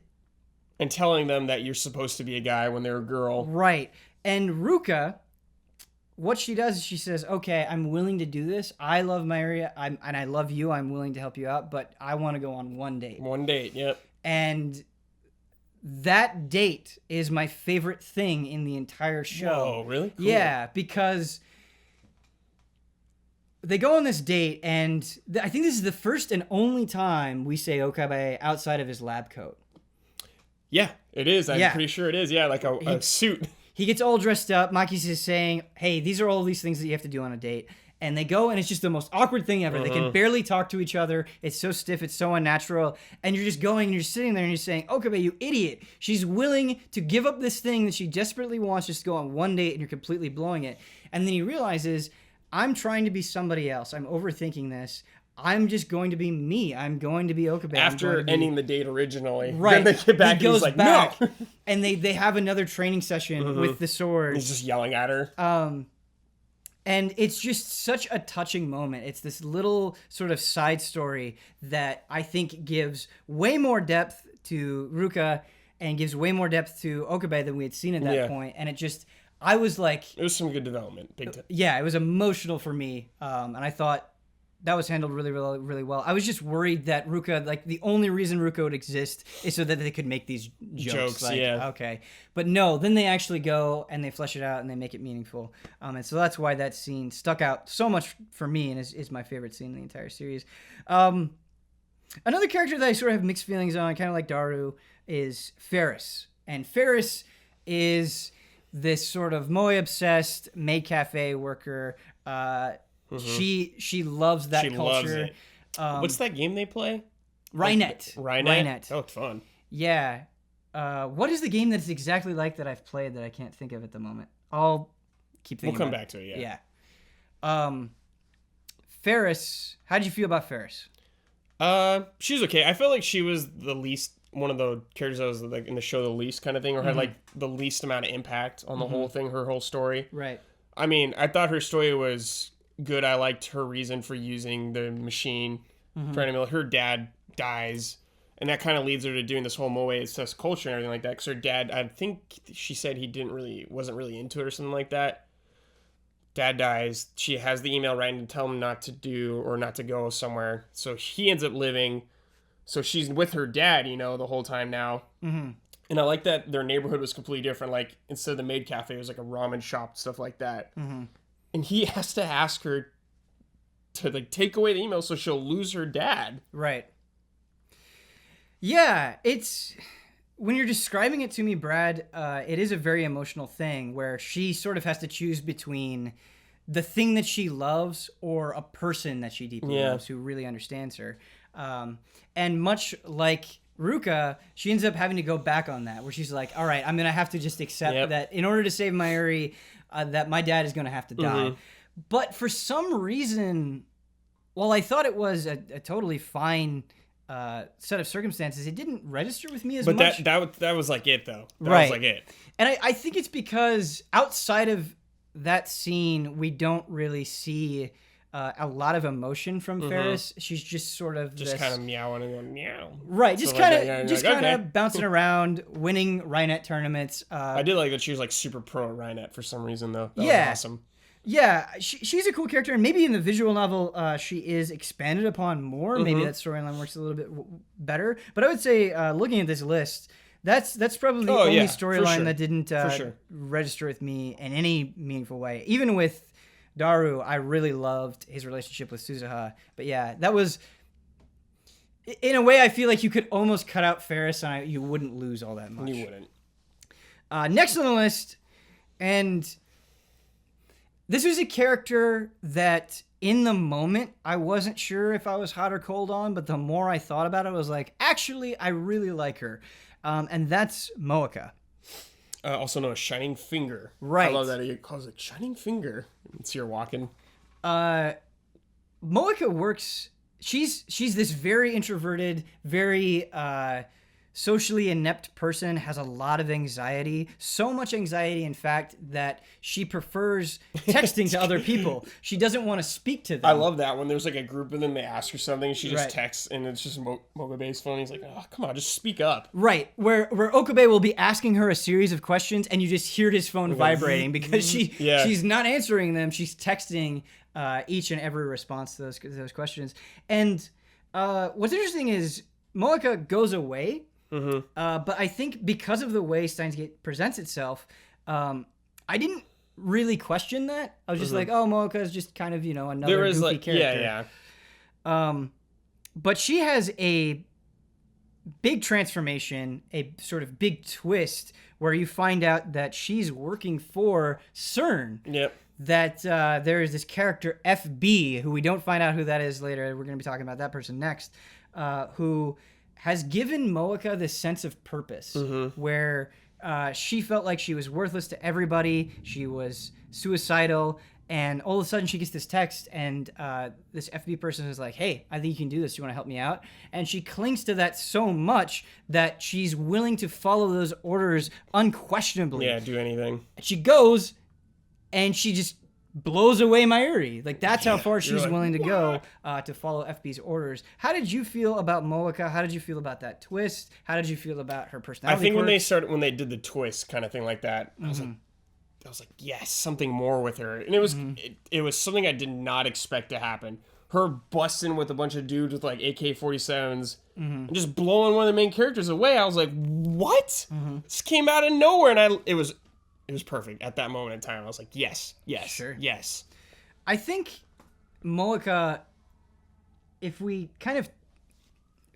telling them that you're supposed to be a guy when they're a girl. Right. And Ruka, what she does is she says, okay, I'm willing to do this. I love Mayuri, and I love you. I'm willing to help you out, but I want to go on one date. One date, yep. And that date is my favorite thing in the entire show. Oh, really? Cool. Yeah, because they go on this date, and I think this is the first and only time we say Okabe outside of his lab coat. Yeah, it is. I'm pretty sure it is. Yeah, like a suit. He gets all dressed up. Makise is saying, hey, these are all these things that you have to do on a date. And they go, and it's just the most awkward thing ever. They can barely talk to each other. It's so stiff. It's so unnatural. And you're just going, and you're sitting there, and you're saying, Okabe, you idiot. She's willing to give up this thing that she desperately wants just to go on one date, and you're completely blowing it. And then he realizes, I'm trying to be somebody else. I'm overthinking this. I'm just going to be me. I'm going to be Okabe. After ending the date originally. Right. Then they get back, he goes and he's like, back, no. And they have another training session with the sword. He's just yelling at her. And it's just such a touching moment. It's this little sort of side story that I think gives way more depth to Ruka and gives way more depth to Okabe than we had seen at that point. And it just, I was like... It was some good development. Big time. Yeah, it was emotional for me. And I thought that was handled really, really, really well. I was just worried that Ruka, like, the only reason Ruka would exist is so that they could make these jokes. Like, okay. But no, then they actually go and they flesh it out and they make it meaningful. And so that's why that scene stuck out so much for me and is my favorite scene in the entire series. Another character that I sort of have mixed feelings on, kind of like Daru, is Faris. And Faris is this sort of moe-obsessed maid cafe worker. She loves that culture. Loves it. What's that game they play? Rainet. Rainet? Oh, it's fun. Yeah. What is the game that's exactly like that I've played that I can't think of at the moment? I'll keep thinking We'll come back to it, yeah. Faris, how did you feel about Faris? She's okay. I felt like she was the least, one of the characters that was like in the show the least kind of thing, or had like the least amount of impact on the whole thing, her whole story. Right. I mean, I thought her story was good. I liked her reason for using the machine for animal. Her dad dies, and that kind of leads her to doing this whole moe-obsessed culture and everything like that. Because her dad, I think she said he wasn't really into it or something like that. Dad dies. She has the email writing to tell him not to do or not to go somewhere. So he ends up living. So she's with her dad, the whole time now. And I like that their neighborhood was completely different. Like, instead of the maid cafe, it was like a ramen shop, stuff like that. And he has to ask her to like take away the email so she'll lose her dad. Right. Yeah, it's... When you're describing it to me, Brad, it is a very emotional thing where she sort of has to choose between the thing that she loves or a person that she deeply loves who really understands her. And much like Ruka, she ends up having to go back on that, where she's like, all right, I'm going to have to just accept that in order to save Mayuri, that my dad is going to have to die. But for some reason, while I thought it was a totally fine set of circumstances, it didn't register with me as much. But that was like it, though. That was like it. And I think it's because outside of that scene, we don't really see a lot of emotion from Faris. She's just sort of just kind of meowing and going meow. Right, just kind of bouncing around, winning Rainet tournaments. I did like that she was like super pro at Rainet for some reason, though. That was awesome. Yeah, she's a cool character, and maybe in the visual novel she is expanded upon more. Maybe that storyline works a little bit better. But I would say, looking at this list, that's probably the only storyline that didn't register with me in any meaningful way. Even with Daru, I really loved his relationship with Suzuha. But yeah, that was... In a way, I feel like you could almost cut out Faris and you wouldn't lose all that much. You wouldn't. Next on the list, and... This was a character that, in the moment, I wasn't sure if I was hot or cold on, but the more I thought about it, I was like, actually, I really like her. And that's Moeka. Also known as Shining Finger. Right. I love that he calls it Shining Finger. It's here walking. Moeka works... She's this very introverted, very... socially inept person, has a lot of anxiety. So much anxiety, in fact, that she prefers texting to other people. She doesn't want to speak to them. I love that when there's like a group of them, they ask her something, she just texts, and it's just Okabe's phone. He's like, oh, come on, just speak up. Right, where Okabe will be asking her a series of questions, and you just hear his phone vibrating because she's not answering them. She's texting each and every response to those questions. And what's interesting is Moeka goes away. But I think because of the way Steins Gate presents itself, I didn't really question that. I was just like, oh, Moeka is just kind of, another goofy character. But she has a big transformation, a sort of big twist where you find out that she's working for SERN. Yep. that there is this character FB, who we don't find out who that is later. We're going to be talking about that person next, who has given Moeka this sense of purpose, where she felt like she was worthless to everybody. She was suicidal. And all of a sudden she gets this text, and this FB person is like, hey, I think you can do this. You want to help me out? And she clings to that so much that she's willing to follow those orders unquestionably. Yeah, do anything. She goes, and she just blows away Mayuri. Like, that's how far she's willing to go to follow FB's orders. How did you feel about Moeka? How did you feel about that twist? How did you feel about her personality? I think when they did the twist kind of thing like that, I was like, yes, something more with her. And it was it was something I did not expect to happen. Her busting with a bunch of dudes with like AK-47s and just blowing one of the main characters away. I was like, what? This came out of nowhere, and it was perfect at that moment in time. I was like, yes, sure. Yes. I think Moeka, if we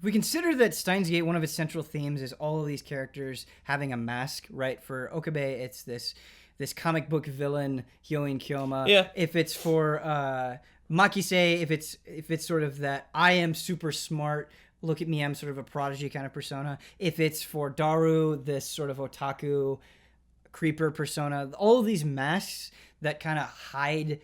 consider that Steins Gate, one of its central themes is all of these characters having a mask, right? For Okabe, it's this comic book villain, Hyoin Kyoma. Yeah. If it's for Makise, if it's sort of that I am super smart, look at me, I'm sort of a prodigy kind of persona. If it's for Daru, this sort of otaku creeper persona, all of these masks that kind of hide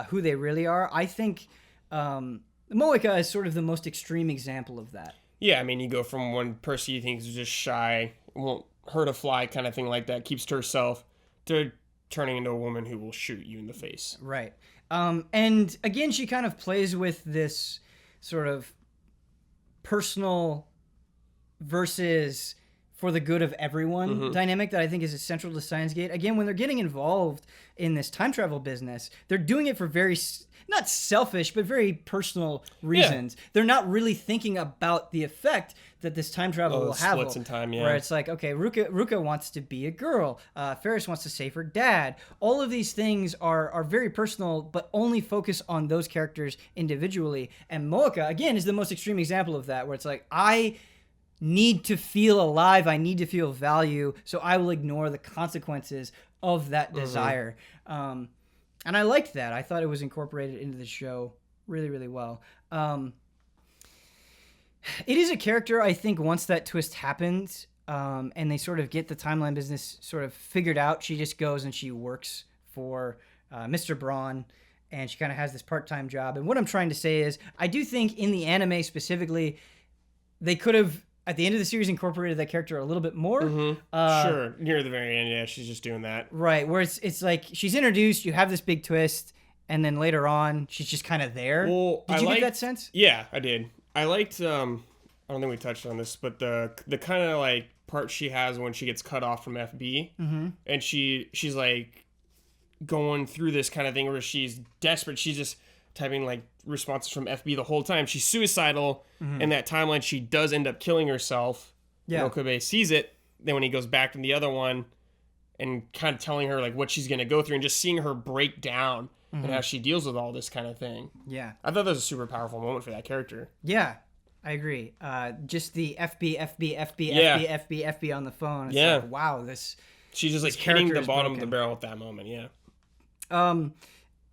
who they really are. I think Moeka is sort of the most extreme example of that. Yeah, I mean, you go from one person you think is just shy, won't hurt a fly kind of thing like that, keeps to herself, to turning into a woman who will shoot you in the face. Right. And again, she kind of plays with this sort of personal versus for the good of everyone dynamic that I think is essential to Steins Gate. Again, when they're getting involved in this time travel business, they're doing it for very, not selfish, but very personal reasons. Yeah. They're not really thinking about the effect that this time travel will have. Splits in time, yeah. Where it's like, okay, Ruka wants to be a girl. Faris wants to save her dad. All of these things are very personal, but only focus on those characters individually. And Moeka, again, is the most extreme example of that, where it's like, I need to feel alive, I need to feel value, so I will ignore the consequences of that desire. And I liked that. I thought it was incorporated into the show really, really well. It is a character, I think, once that twist happens, and they sort of get the timeline business sort of figured out, she just goes and she works for Mr. Braun, and she kind of has this part-time job. And what I'm trying to say is, I do think in the anime specifically, they could have, at the end of the series, incorporated that character a little bit more. Sure. Near the very end, yeah, she's just doing that. Right, where it's like she's introduced, you have this big twist, and then later on, she's just kind of there. Well, did you get that sense? Yeah, I did. I liked, I don't think we touched on this, but the kind of like part she has when she gets cut off from FB, and she's like going through this kind of thing where she's desperate. She's just typing like responses from FB the whole time. She's suicidal. In that timeline, she does end up killing herself. Yeah. Okabe sees it. Then when he goes back to the other one and kind of telling her like what she's going to go through, and just seeing her break down and how she deals with all this kind of thing. Yeah. I thought that was a super powerful moment for that character. Yeah, I agree. Just the FB on the phone. It's like, wow, this... She's just like hitting the bottom of the barrel at that moment, yeah.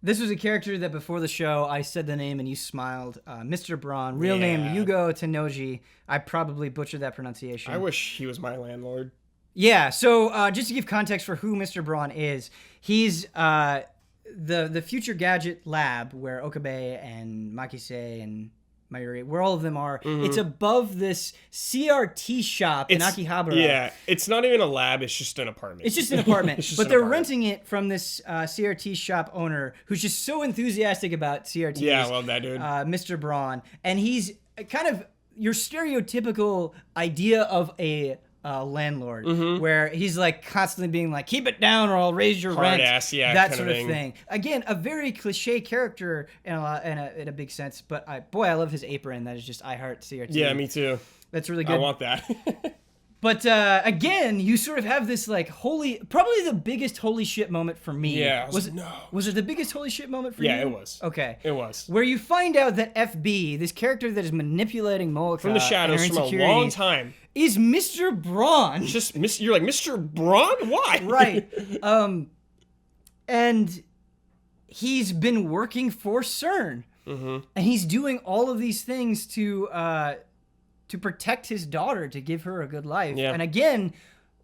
This was a character that before the show, I said the name and you smiled. Mr. Braun, real name Yuugo Tennouji. I probably butchered that pronunciation. I wish he was my landlord. Yeah, so just to give context for who Mr. Braun is, he's the Future Gadget lab where Okabe and Makise and Mayuri, where all of them are. It's above this CRT shop in Akihabara. Yeah, it's not even a lab, it's just an apartment. It's just an apartment. But they're renting it from this CRT shop owner who's just so enthusiastic about CRTs. Yeah, I love that dude. Mr. Braun. And he's kind of your stereotypical idea of a landlord, where he's like constantly being like, keep it down or I'll raise your rent. Ass, yeah, that sort of thing. Again, a very cliche character in a big sense, but I love his apron. That is just I heart CRT. Yeah, me too. That's really good. I want that. But again, you sort of have this like probably the biggest holy shit moment for me. Yeah. Was it the biggest holy shit moment for you? Yeah, it was. Okay. It was. Where you find out that FB, this character that is manipulating Moeka from the shadows from a long time, is Mr. Braun. You're like, Mr. Braun? Why? Right. And he's been working for CERN. And he's doing all of these things to protect his daughter, to give her a good life. And again,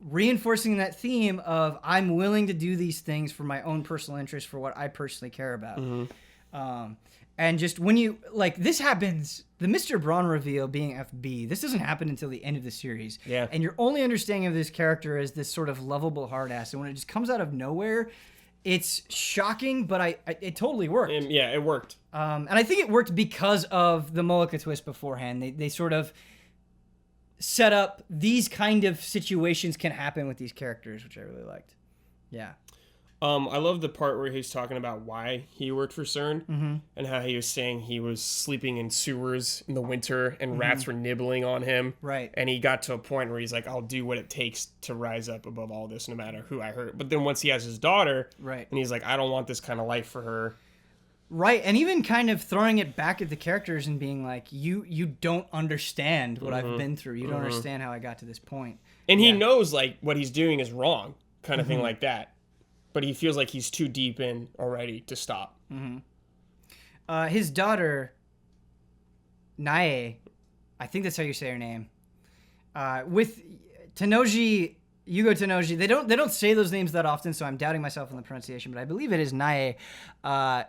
reinforcing that theme of I'm willing to do these things for my own personal interest, for what I personally care about. And just when you, like, this happens, the Mr. Braun reveal being FB, this doesn't happen until the end of the series. And your only understanding of this character is this sort of lovable hard ass. And when it just comes out of nowhere, it's shocking, but it totally worked. Yeah, it worked. And I think it worked because of the Moeka twist beforehand. They sort of set up these kind of situations can happen with these characters, which I really liked. Yeah. I love the part where he's talking about why he worked for CERN and how he was saying he was sleeping in sewers in the winter and rats were nibbling on him. Right. And he got to a point where he's like, I'll do what it takes to rise up above all this, no matter who I hurt. But then once he has his daughter, and he's like, I don't want this kind of life for her. Right. And even kind of throwing it back at the characters and being like, you don't understand what I've been through. You don't understand how I got to this point. And he knows, like, what he's doing is wrong, kind of thing like that. But he feels like he's too deep in already to stop. His daughter, Nae, I think that's how you say her name. With Tennouji, Yuugo Tennouji, they don't say those names that often, so I'm doubting myself on the pronunciation, but I believe it is Nae. I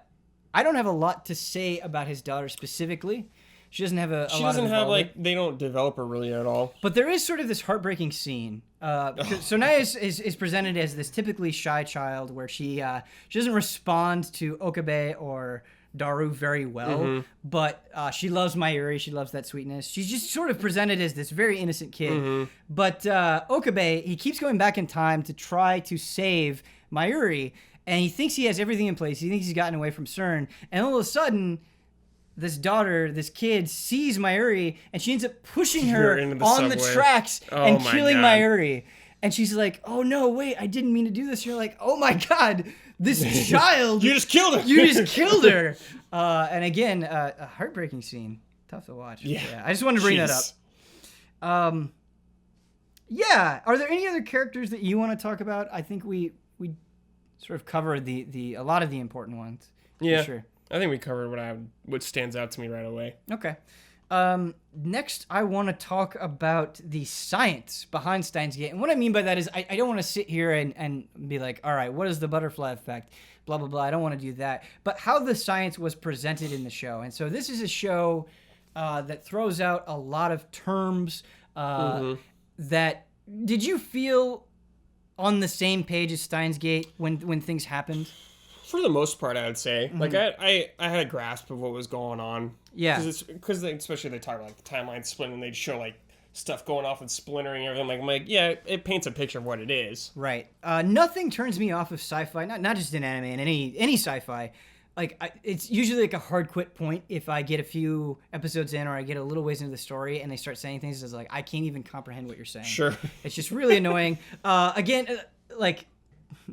don't have a lot to say about his daughter specifically. She doesn't have She doesn't have, like, they don't develop her really at all. But there is sort of this heartbreaking scene. So Nae is presented as this typically shy child where she doesn't respond to Okabe or Daru very well, but she loves Mayuri. She loves that sweetness. She's just sort of presented as this very innocent kid. But Okabe, he keeps going back in time to try to save Mayuri, and he thinks he has everything in place. He thinks he's gotten away from CERN, and all of a sudden, this kid sees Mayuri, and she ends up pushing her on the tracks and killing Mayuri. And she's like, oh no, wait, I didn't mean to do this. You're like, oh my God, this child. You just killed her. You just killed her. And again, a heartbreaking scene. Tough to watch. Yeah. I just wanted to bring that up. Yeah. Are there any other characters that you want to talk about? I think we sort of covered a lot of the important ones. Yeah. For sure. I think we covered what stands out to me right away. Okay. Next, I want to talk about the science behind Steins Gate. And what I mean by that is I don't want to sit here and be like, all right, what is the butterfly effect? Blah, blah, blah. I don't want to do that. But how the science was presented in the show. And so this is a show that throws out a lot of terms that... Did you feel on the same page as Steins Gate when things happened? For the most part, I would say. Like, I had a grasp of what was going on. Yeah. Because especially they talk about, like, the timeline splitting, and they'd show, like, stuff going off and splintering and everything. I'm like, yeah, it paints a picture of what it is. Right. Nothing turns me off of sci-fi, not just in anime, in any sci-fi. Like, it's usually, like, a hard quit point if I get a few episodes in or I get a little ways into the story and they start saying things that's like, I can't even comprehend what you're saying. Sure. It's just really annoying. Again, like...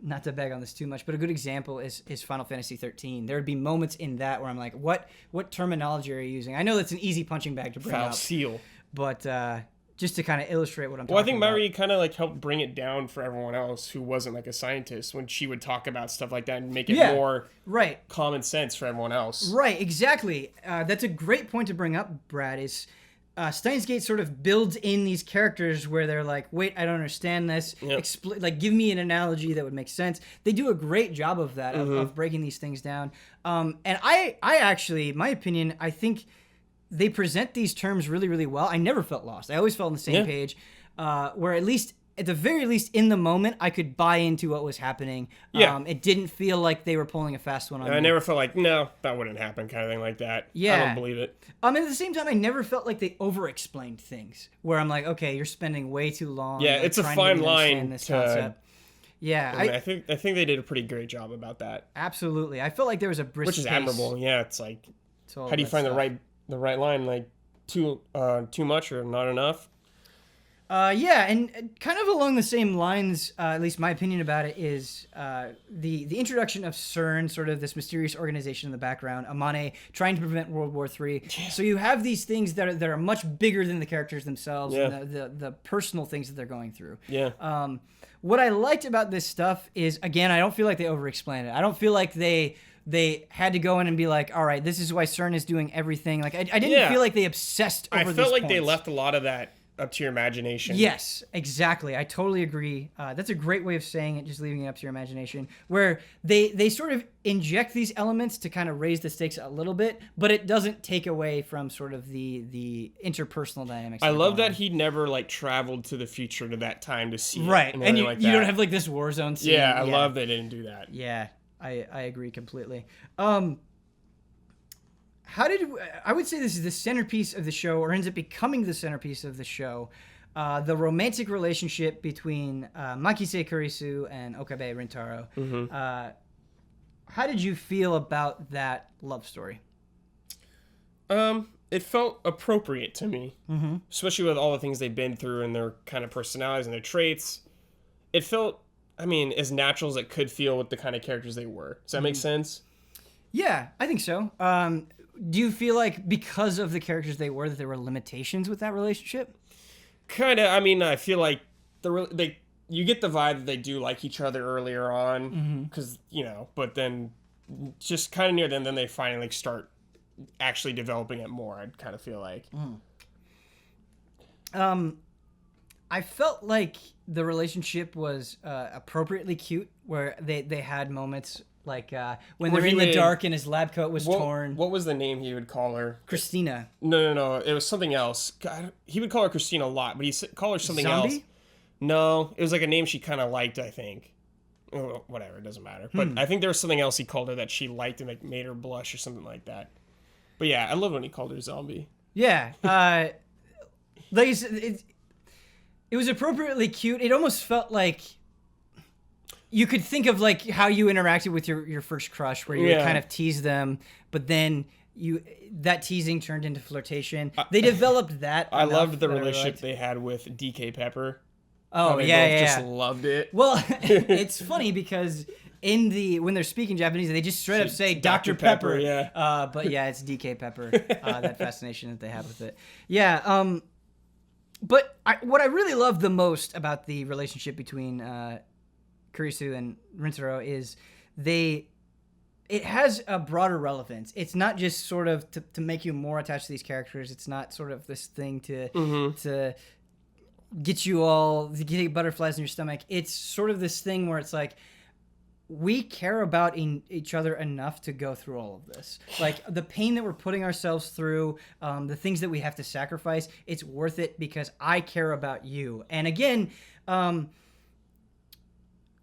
Not to beg on this too much, but a good example is Final Fantasy 13. There would be moments in that where I'm like, what terminology are you using? I know that's an easy punching bag to bring up. Seal. But just to kind of illustrate what I'm talking about. Well, I think Mayuri kind of like helped bring it down for everyone else who wasn't like a scientist when she would talk about stuff like that and make it more common sense for everyone else. Right, exactly. That's a great point to bring up, Brad, is... Steins Gate sort of builds in these characters where they're like, wait, I don't understand this. Like, give me an analogy that would make sense. They do a great job of that, of breaking these things down. And I actually, my opinion, I think they present these terms really, really well. I never felt lost. I always felt on the same page, where at the very least, in the moment, I could buy into what was happening. It didn't feel like they were pulling a fast one on me. I never felt like, no, that wouldn't happen, kind of thing like that. Yeah. I don't believe it. And at the same time, I never felt like they over-explained things, where I'm like, okay, you're spending way too long. Yeah, it's a fine line this concept. Yeah. I think they did a pretty great job about that. Absolutely. I felt like there was a brisk Which is pace. admirable. Yeah, it's like, how do you find the right line? Like, too much or not enough? Yeah, and kind of along the same lines, at least my opinion about it is the introduction of CERN, sort of this mysterious organization in the background, Amane trying to prevent World War III. Yeah. So you have these things that are much bigger than the characters themselves, and the personal things that they're going through. Yeah. What I liked about this stuff is, again, I don't feel like they over-explain it. I don't feel like they they had to go in and be like, all right, this is why SERN is doing everything. Like, I didn't feel like they obsessed over these I felt like points. they left a lot of that up to your imagination. Yes, exactly. I totally agree. That's a great way of saying it, just leaving it up to your imagination, where they sort of inject these elements to kind of raise the stakes a little bit, but it doesn't take away from sort of the interpersonal dynamics. I love that he never like traveled to the future to that time to see right, it and you don't have like this war zone scene. Yeah, I love they didn't do that. Yeah, I agree completely. I would say this is the centerpiece of the show, or ends up becoming the centerpiece of the show, the romantic relationship between Makise Kurisu and Okabe Rintaro. Mm-hmm. How did you feel about that love story? It felt appropriate to me, especially with all the things they've been through and their kind of personalities and their traits. It felt, as natural as it could feel with the kind of characters they were. Does that make sense? Yeah, I think so. Do you feel like because of the characters they were, that there were limitations with that relationship? Kind of. I feel like you get the vibe that they do like each other earlier on, because but then just kind of near them, then they finally like start actually developing it more. I'd kind of feel like. I felt like the relationship was appropriately cute, where they had moments. Like when they're in the dark and his lab coat was torn. What was the name he would call her? Christina. No. It was something else. God, he would call her Christina a lot, but he called her something else. No, it was like a name she kind of liked, I think. Oh, whatever, it doesn't matter. But I think there was something else he called her that she liked and made her blush or something like that. But yeah, I love when he called her zombie. Yeah. Like it was appropriately cute. It almost felt like you could think of like how you interacted with your first crush, where you would kind of tease them, but then that teasing turned into flirtation. They developed that. I loved the relationship they had with DK Pepper. Oh, they just loved it. Well, it's funny because when they're speaking Japanese, they just straight up say Dr. Pepper. Yeah. But yeah, it's DK Pepper. That fascination that they have with it. Yeah. But what I really love the most about the relationship between Kurisu and Rintaro is it has a broader relevance. It's not just sort of to make you more attached to these characters. It's not sort of this thing to get you butterflies in your stomach. It's sort of this thing where it's like, we care about each other enough to go through all of this. Like the pain that we're putting ourselves through, the things that we have to sacrifice, it's worth it because I care about you. And again,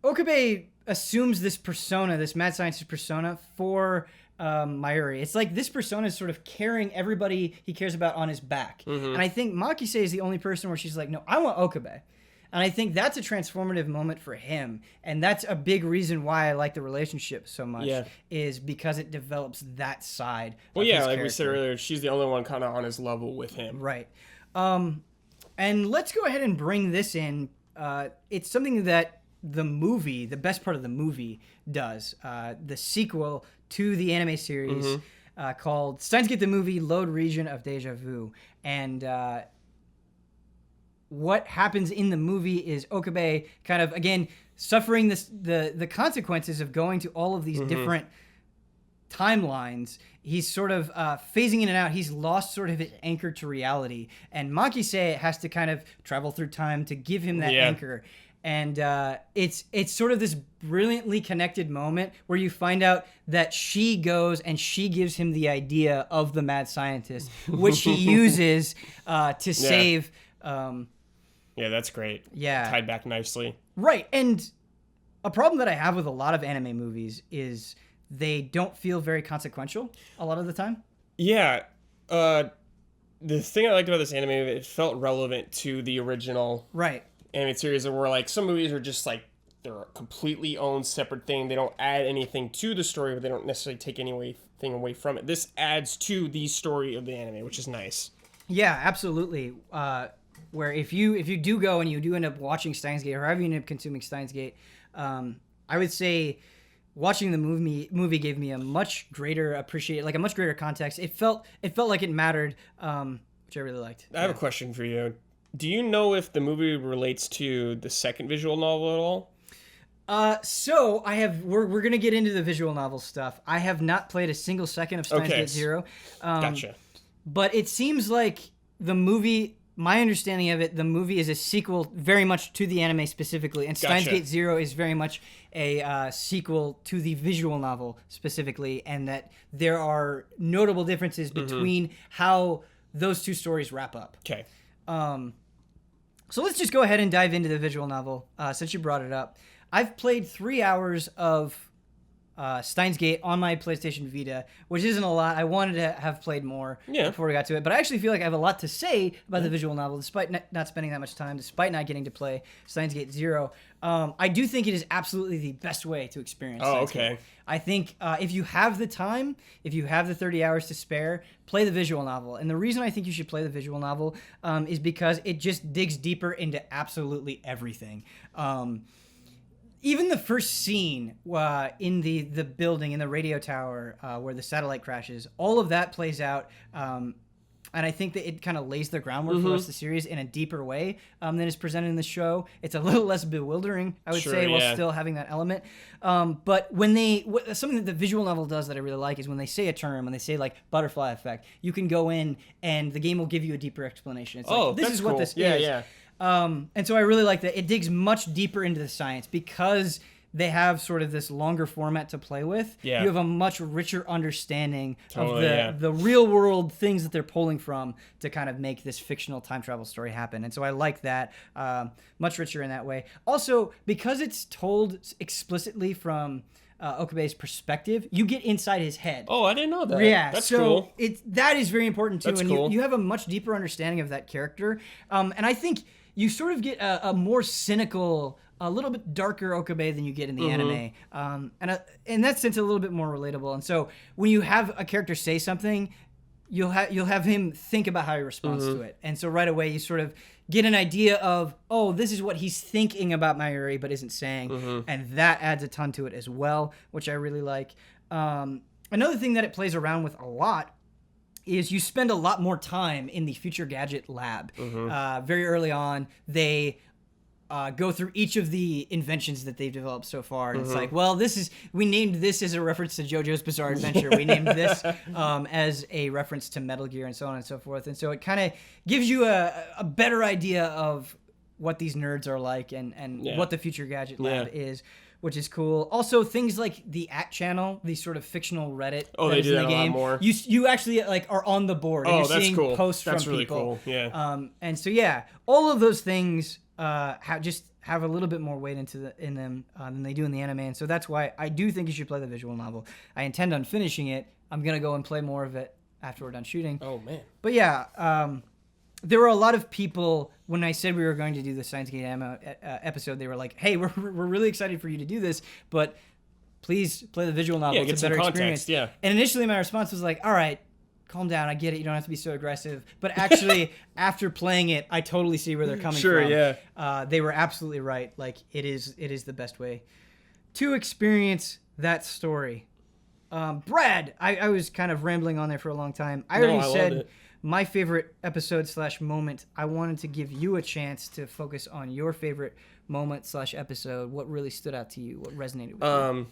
Okabe assumes this persona, this mad scientist persona for Mayuri. It's like this persona is sort of carrying everybody he cares about on his back. And I think Makise is the only person where she's like, no, I want Okabe. And I think that's a transformative moment for him. And that's a big reason why I like the relationship so much, is because it develops that side. Well, yeah, like we said earlier, she's the only one kind of on his level with him. Right. And let's go ahead and bring this in. It's something that the best part of the movie does. The sequel to the anime series called Steins the Movie Load Region of Deja Vu. And what happens in the movie is Okabe kind of, again, suffering the consequences of going to all of these different timelines. He's sort of phasing in and out. He's lost sort of his anchor to reality. And Makise has to kind of travel through time to give him that anchor. And it's sort of this brilliantly connected moment where you find out that she goes and she gives him the idea of the mad scientist, which he uses to save... yeah, that's great. Yeah. Tied back nicely. Right. And a problem that I have with a lot of anime movies is they don't feel very consequential a lot of the time. Yeah. The thing I liked about this anime, it felt relevant to the original anime series, where like some movies are just like they're a completely own separate thing. They don't add anything to the story, but they don't necessarily take anything away from it. This adds to the story of the anime, which is nice. Yeah, absolutely. Where if you do go and you do end up watching Steins Gate, or however you end up consuming Steins Gate, I would say watching the movie gave me a much greater a much greater context. It felt like it mattered, which I really liked. I have a question for you. Do you know if the movie relates to the second visual novel at all? So we're gonna get into the visual novel stuff. I have not played a single second of Steins Gate Zero. Gotcha. But it seems like the movie, my understanding of it, the movie is a sequel very much to the anime specifically, and Steins Gate Zero is very much a sequel to the visual novel specifically, and that there are notable differences between how those two stories wrap up. Okay. So let's just go ahead and dive into the visual novel, since you brought it up. I've played 3 hours of Steins Gate on my PlayStation Vita, which isn't a lot. I wanted to have played more before we got to it, but I actually feel like I have a lot to say about the visual novel, despite not spending that much time, despite not getting to play Steins Gate Zero. I do think it is absolutely the best way to experience Steins Gate. I think if you have the time, if you have the 30 hours to spare, play the visual novel. And the reason I think you should play the visual novel is because it just digs deeper into absolutely everything. Even the first scene in the building, in the radio tower where the satellite crashes, all of that plays out. And I think that it kind of lays the groundwork for the rest of the series in a deeper way than is presented in the show. It's a little less bewildering, I would say, while still having that element. But when something that the visual novel does that I really like is when they say a term, when they say like butterfly effect, you can go in and the game will give you a deeper explanation. It's like, this is what this is. Yeah. And so I really like that. It digs much deeper into the science because they have sort of this longer format to play with. Yeah. You have a much richer understanding of the real world things that they're pulling from to kind of make this fictional time travel story happen. And so I like that. Much richer in that way. Also, because it's told explicitly from Okabe's perspective, you get inside his head. Oh, I didn't know that. Yeah, that's so cool. That is very important too. That's and cool. You have a much deeper understanding of that character. And I think you sort of get a more cynical, a little bit darker Okabe than you get in the anime. And in that sense, a little bit more relatable. And so when you have a character say something, you'll have him think about how he responds to it. And so right away, you sort of get an idea of, oh, this is what he's thinking about Mayuri but isn't saying. And that adds a ton to it as well, which I really like. Another thing that it plays around with a lot is you spend a lot more time in the Future Gadget lab. Very early on, they go through each of the inventions that they've developed so far. And it's like, well, we named this as a reference to JoJo's Bizarre Adventure. We named this as a reference to Metal Gear and so on and so forth. And so it kind of gives you a better idea of what these nerds are like and what the Future Gadget lab is, which is cool. Also, things like the At Channel, the sort of fictional Reddit they do that in the game. A lot more. You actually like are on the board. And you're seeing posts from really people. Cool. Yeah. And so all of those things have a little bit more weight in them than they do in the anime, and so that's why I do think you should play the visual novel. I intend on finishing it. I'm gonna go and play more of it after we're done shooting. Oh man. But there were a lot of people when I said we were going to do the Steins Gate episode. They were like, "Hey, we're really excited for you to do this, but please play the visual novel. Yeah, it's a better experience." Yeah. And initially, my response was like, "All right, calm down. I get it. You don't have to be so aggressive." But actually, after playing it, I totally see where they're coming from. Sure, yeah. They were absolutely right. Like it is the best way to experience that story. Brad, I was kind of rambling on there for a long time. I already said my favorite episode / moment. I wanted to give you a chance to focus on your favorite moment / episode. What really stood out to you? What resonated with you?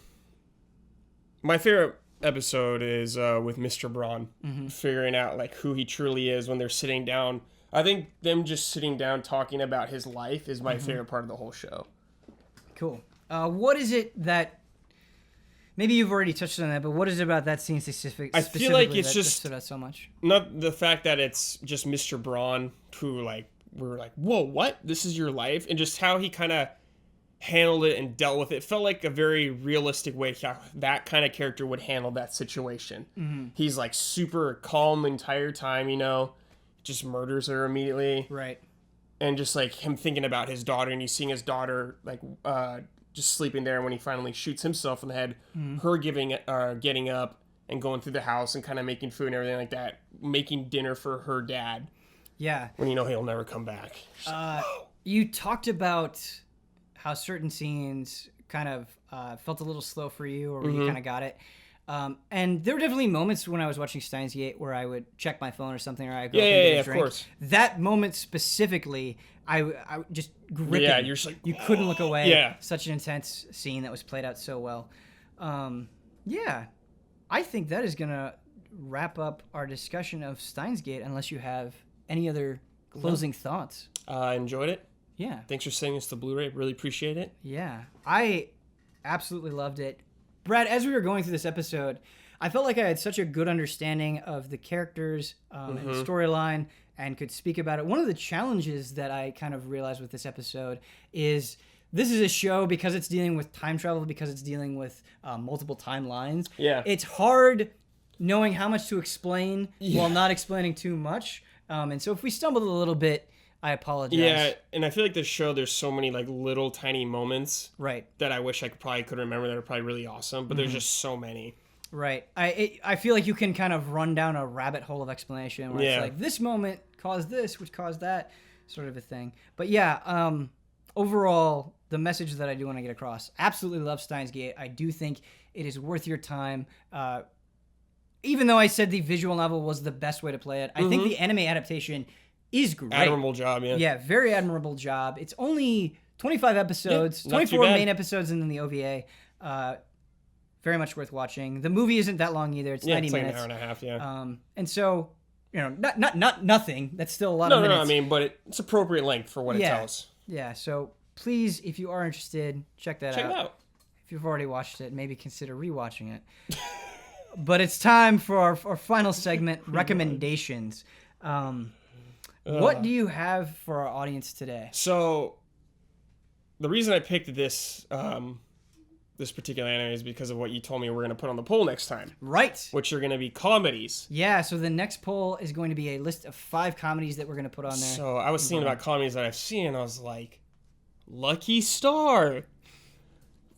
My favorite episode is with Mr. Braun, figuring out like who he truly is when they're sitting down. I think them just sitting down talking about his life is my favorite part of the whole show. Cool. What is it that maybe you've already touched on that, but what is it about that scene specifically? I feel like it's that just stood out so much. Not the fact that it's just Mr. Braun who like we're like, whoa, what? This is your life, and just how he kind of handled it and dealt with it. It felt like a very realistic way how that kind of character would handle that situation. He's like super calm the entire time, just murders her immediately. Right. And just like him thinking about his daughter, and you seeing his daughter like just sleeping there when he finally shoots himself in the head, her getting up and going through the house and kind of making food and everything like that, making dinner for her dad. Yeah. When he'll never come back. You talked about how certain scenes kind of felt a little slow for you, or you kind of got it. And there were definitely moments when I was watching Steins Gate where I would check my phone or something, or I'd go of course. That moment specifically, I just gripping. Yeah, you're just like, you couldn't look away. Yeah. Such an intense scene that was played out so well. Yeah, I think that is gonna wrap up our discussion of Steins Gate, unless you have any other closing thoughts. I enjoyed it. Yeah. Thanks for sending us the Blu-ray. Really appreciate it. Yeah, I absolutely loved it. Brad, as we were going through this episode, I felt like I had such a good understanding of the characters and the storyline and could speak about it. One of the challenges that I kind of realized with this episode is this is a show, because it's dealing with time travel, because it's dealing with multiple timelines. Yeah. It's hard knowing how much to explain while not explaining too much. And so if we stumbled a little bit, I apologize. Yeah, and I feel like this show, there's so many like little tiny moments that I wish I could remember that are probably really awesome, but there's just so many. Right. I feel like you can kind of run down a rabbit hole of explanation where it's like, this moment caused this, which caused that, sort of a thing. But yeah, overall, the message that I do want to get across, absolutely love Steins Gate. I do think it is worth your time. Even though I said the visual novel was the best way to play it, I think the anime adaptation is great. Admirable job, yeah. Yeah, very admirable job. It's only 25 episodes, 24 main episodes, and then the OVA. Very much worth watching. The movie isn't that long either. It's 90 minutes. It's like an hour and a half, yeah. And so, not nothing. That's still a lot of minutes. No, I mean, but it's appropriate length for what it tells. Yeah, so please, if you are interested, check that out. Check it out. If you've already watched it, maybe consider rewatching it. But it's time for our final segment, recommendations. What do you have for our audience today? So, the reason I picked this this particular anime is because of what you told me we're going to put on the poll next time. Right. Which are going to be comedies. Yeah, so the next poll is going to be a list of 5 comedies that we're going to put on there. So, I was thinking about comedies that I've seen, and I was like, Lucky Star.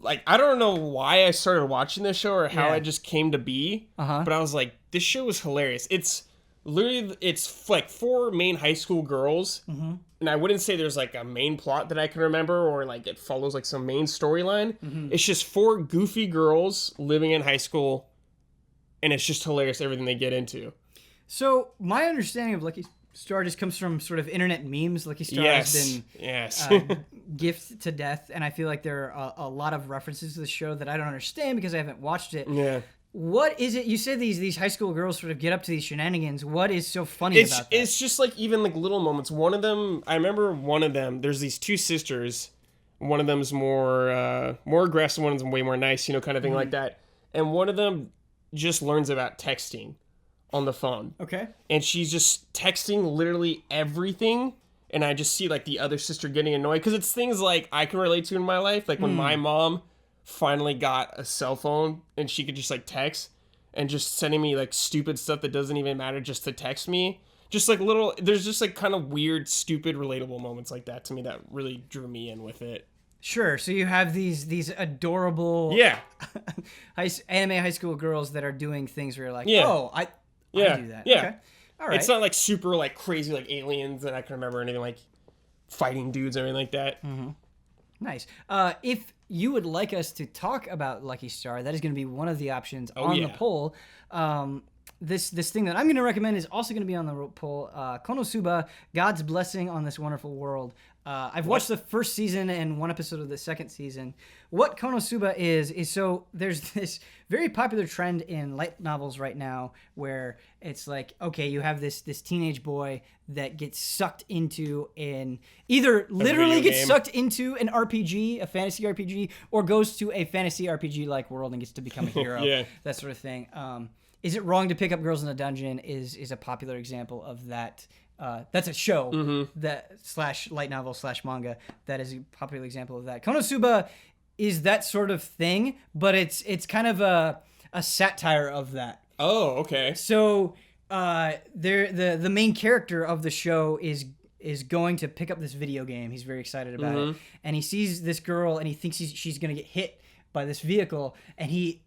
Like, I don't know why I started watching this show or how it just came to be, but I was like, this show is hilarious. It's literally, it's like 4 main high school girls, and I wouldn't say there's like a main plot that I can remember or like it follows like some main storyline. It's just 4 goofy girls living in high school, and it's just hilarious everything they get into. So my understanding of Lucky Star just comes from sort of internet memes. Lucky Star has been gifted to death, and I feel like there are a lot of references to the show that I don't understand because I haven't watched it. Yeah. What is it? You said these high school girls sort of get up to these shenanigans. What is so funny about that? It's just like even like little moments. One of them, I remember one of them, there's these 2 sisters. One of them's more aggressive, one of them's way more nice, kind of thing like that. And one of them just learns about texting on the phone. Okay. And she's just texting literally everything. And I just see like the other sister getting annoyed because it's things like I can relate to in my life. Like when my mom finally got a cell phone and she could just like text and just sending me like stupid stuff that doesn't even matter just to text me. Just like there's just like kind of weird, stupid, relatable moments like that to me that really drew me in with it. Sure. So you have these adorable anime high school girls that are doing things where you're like, I do that. Yeah. Okay. All right. It's not like super like crazy like aliens that I can remember or anything like fighting dudes or anything like that. Nice. If you would like us to talk about Lucky Star, that is going to be one of the options on the poll. This thing that I'm going to recommend is also going to be on the poll. Konosuba, God's Blessing on This Wonderful World. I've watched the first season and 1 episode of the second season. What Konosuba is so there's this very popular trend in light novels right now where it's like, okay, you have this teenage boy that gets sucked into sucked into an RPG, a fantasy RPG, or goes to a fantasy RPG-like world and gets to become a hero, that sort of thing. Is It Wrong to Pick Up Girls in a Dungeon is a popular example of that. That's a show that / light novel / manga that is a popular example of that. Konosuba is that sort of thing, but it's kind of a satire of that. Oh, okay. So the main character of the show is going to pick up this video game. He's very excited about it, and he sees this girl and he thinks she's going to get hit by this vehicle, and he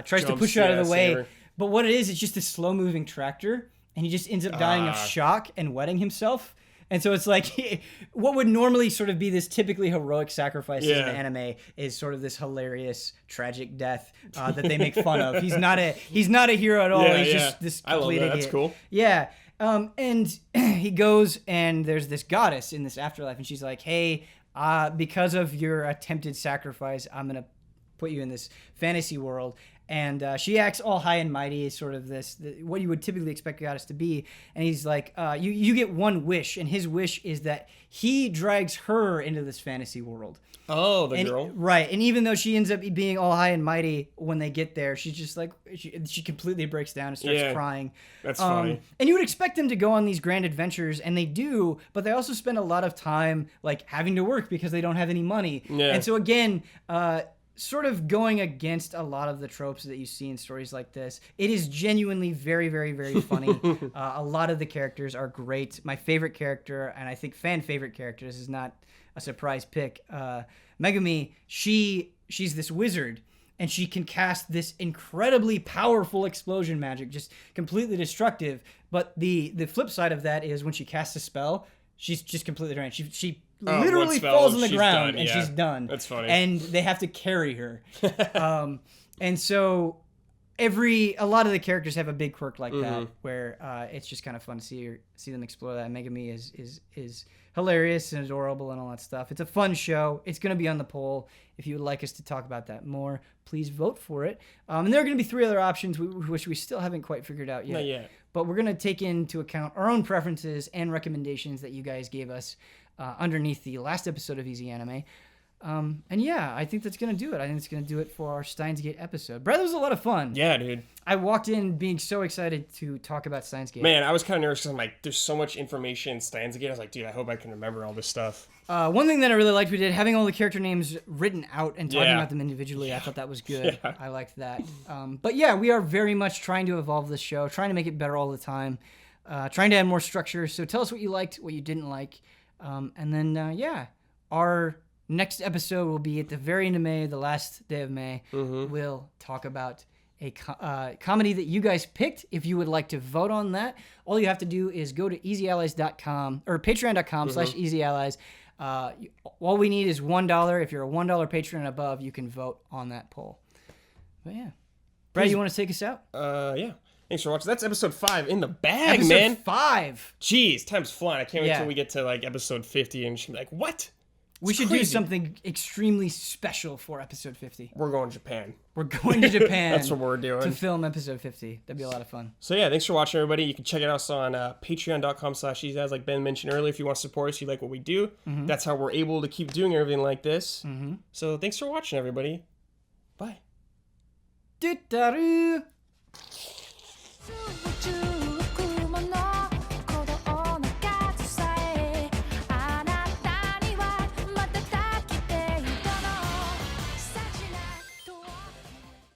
tries to push her out of the way. But what it is, it's just a slow moving tractor. And he just ends up dying of shock and wetting himself. And so it's like what would normally sort of be this typically heroic sacrifice in an anime is sort of this hilarious tragic death that they make fun of. He's not a hero at all. He's just this complete idiot. That's cool. Yeah. And he goes and there's this goddess in this afterlife and she's like, hey, because of your attempted sacrifice, I'm going to put you in this fantasy world. And she acts all high and mighty, sort of what you would typically expect a goddess to be. And he's like, you get one wish, and his wish is that he drags her into this fantasy world. Oh, the girl. Right. And even though she ends up being all high and mighty when they get there, she's just like, she completely breaks down and starts crying. That's funny. And you would expect them to go on these grand adventures, and they do, but they also spend a lot of time like having to work because they don't have any money. Yeah. And so again, sort of going against a lot of the tropes that you see in stories like this. It is genuinely very, very, very funny. A lot of the characters are great. My favorite character, and I think fan favorite character, this is not a surprise pick, Megumi, she's this wizard, and she can cast this incredibly powerful explosion magic, just completely destructive. But the flip side of that is when she casts a spell, she's just completely drained. She literally falls on the ground and she's done. That's funny. And they have to carry her. And so a lot of the characters have a big quirk like that, where it's just kind of fun to see them explore that. Megumi is hilarious and adorable and all that stuff. It's a fun show. It's going to be on the poll. If you would like us to talk about that more, please vote for it. And there are going to be 3 other options, which we still haven't quite figured out yet. Not yet. But we're going to take into account our own preferences and recommendations that you guys gave us underneath the last episode of EZAnime. And yeah, I think that's going to do it. I think it's going to do it for our Steins Gate episode. Brad, that was a lot of fun. Yeah, dude. I walked in being so excited to talk about Steins Gate. Man, I was kind of nervous because I'm like, there's so much information in Steins Gate. I was like, dude, I hope I can remember all this stuff. One thing that I really liked we did, having all the character names written out and talking about them individually, I thought that was good. Yeah. I liked that. But yeah, we are very much trying to evolve this show, trying to make it better all the time, trying to add more structure. So tell us what you liked, what you didn't like. And then, our next episode will be at the very end of May, the last day of May. We'll talk about a comedy that you guys picked. If you would like to vote on that, all you have to do is go to easyallies.com or patreon.com/easyallies. All we need is $1. If you're a $1 patron and above, you can vote on that poll. But yeah. Brad, you want to take us out? Yeah. Thanks for watching. That's episode 5 in the bag, man. Episode 5. Jeez, time's flying. I can't wait till we get to like episode 50 and she'll be like, what? We should do something extremely special for episode 50. We're going to Japan. We're going to Japan. That's what we're doing. To film episode 50. That'd be a lot of fun. So yeah, thanks for watching, everybody. You can check it out on patreon.com/EZAs, like Ben mentioned earlier. If you want to support us, you like what we do. That's how we're able to keep doing everything like this. So thanks for watching, everybody. Bye. Itaru.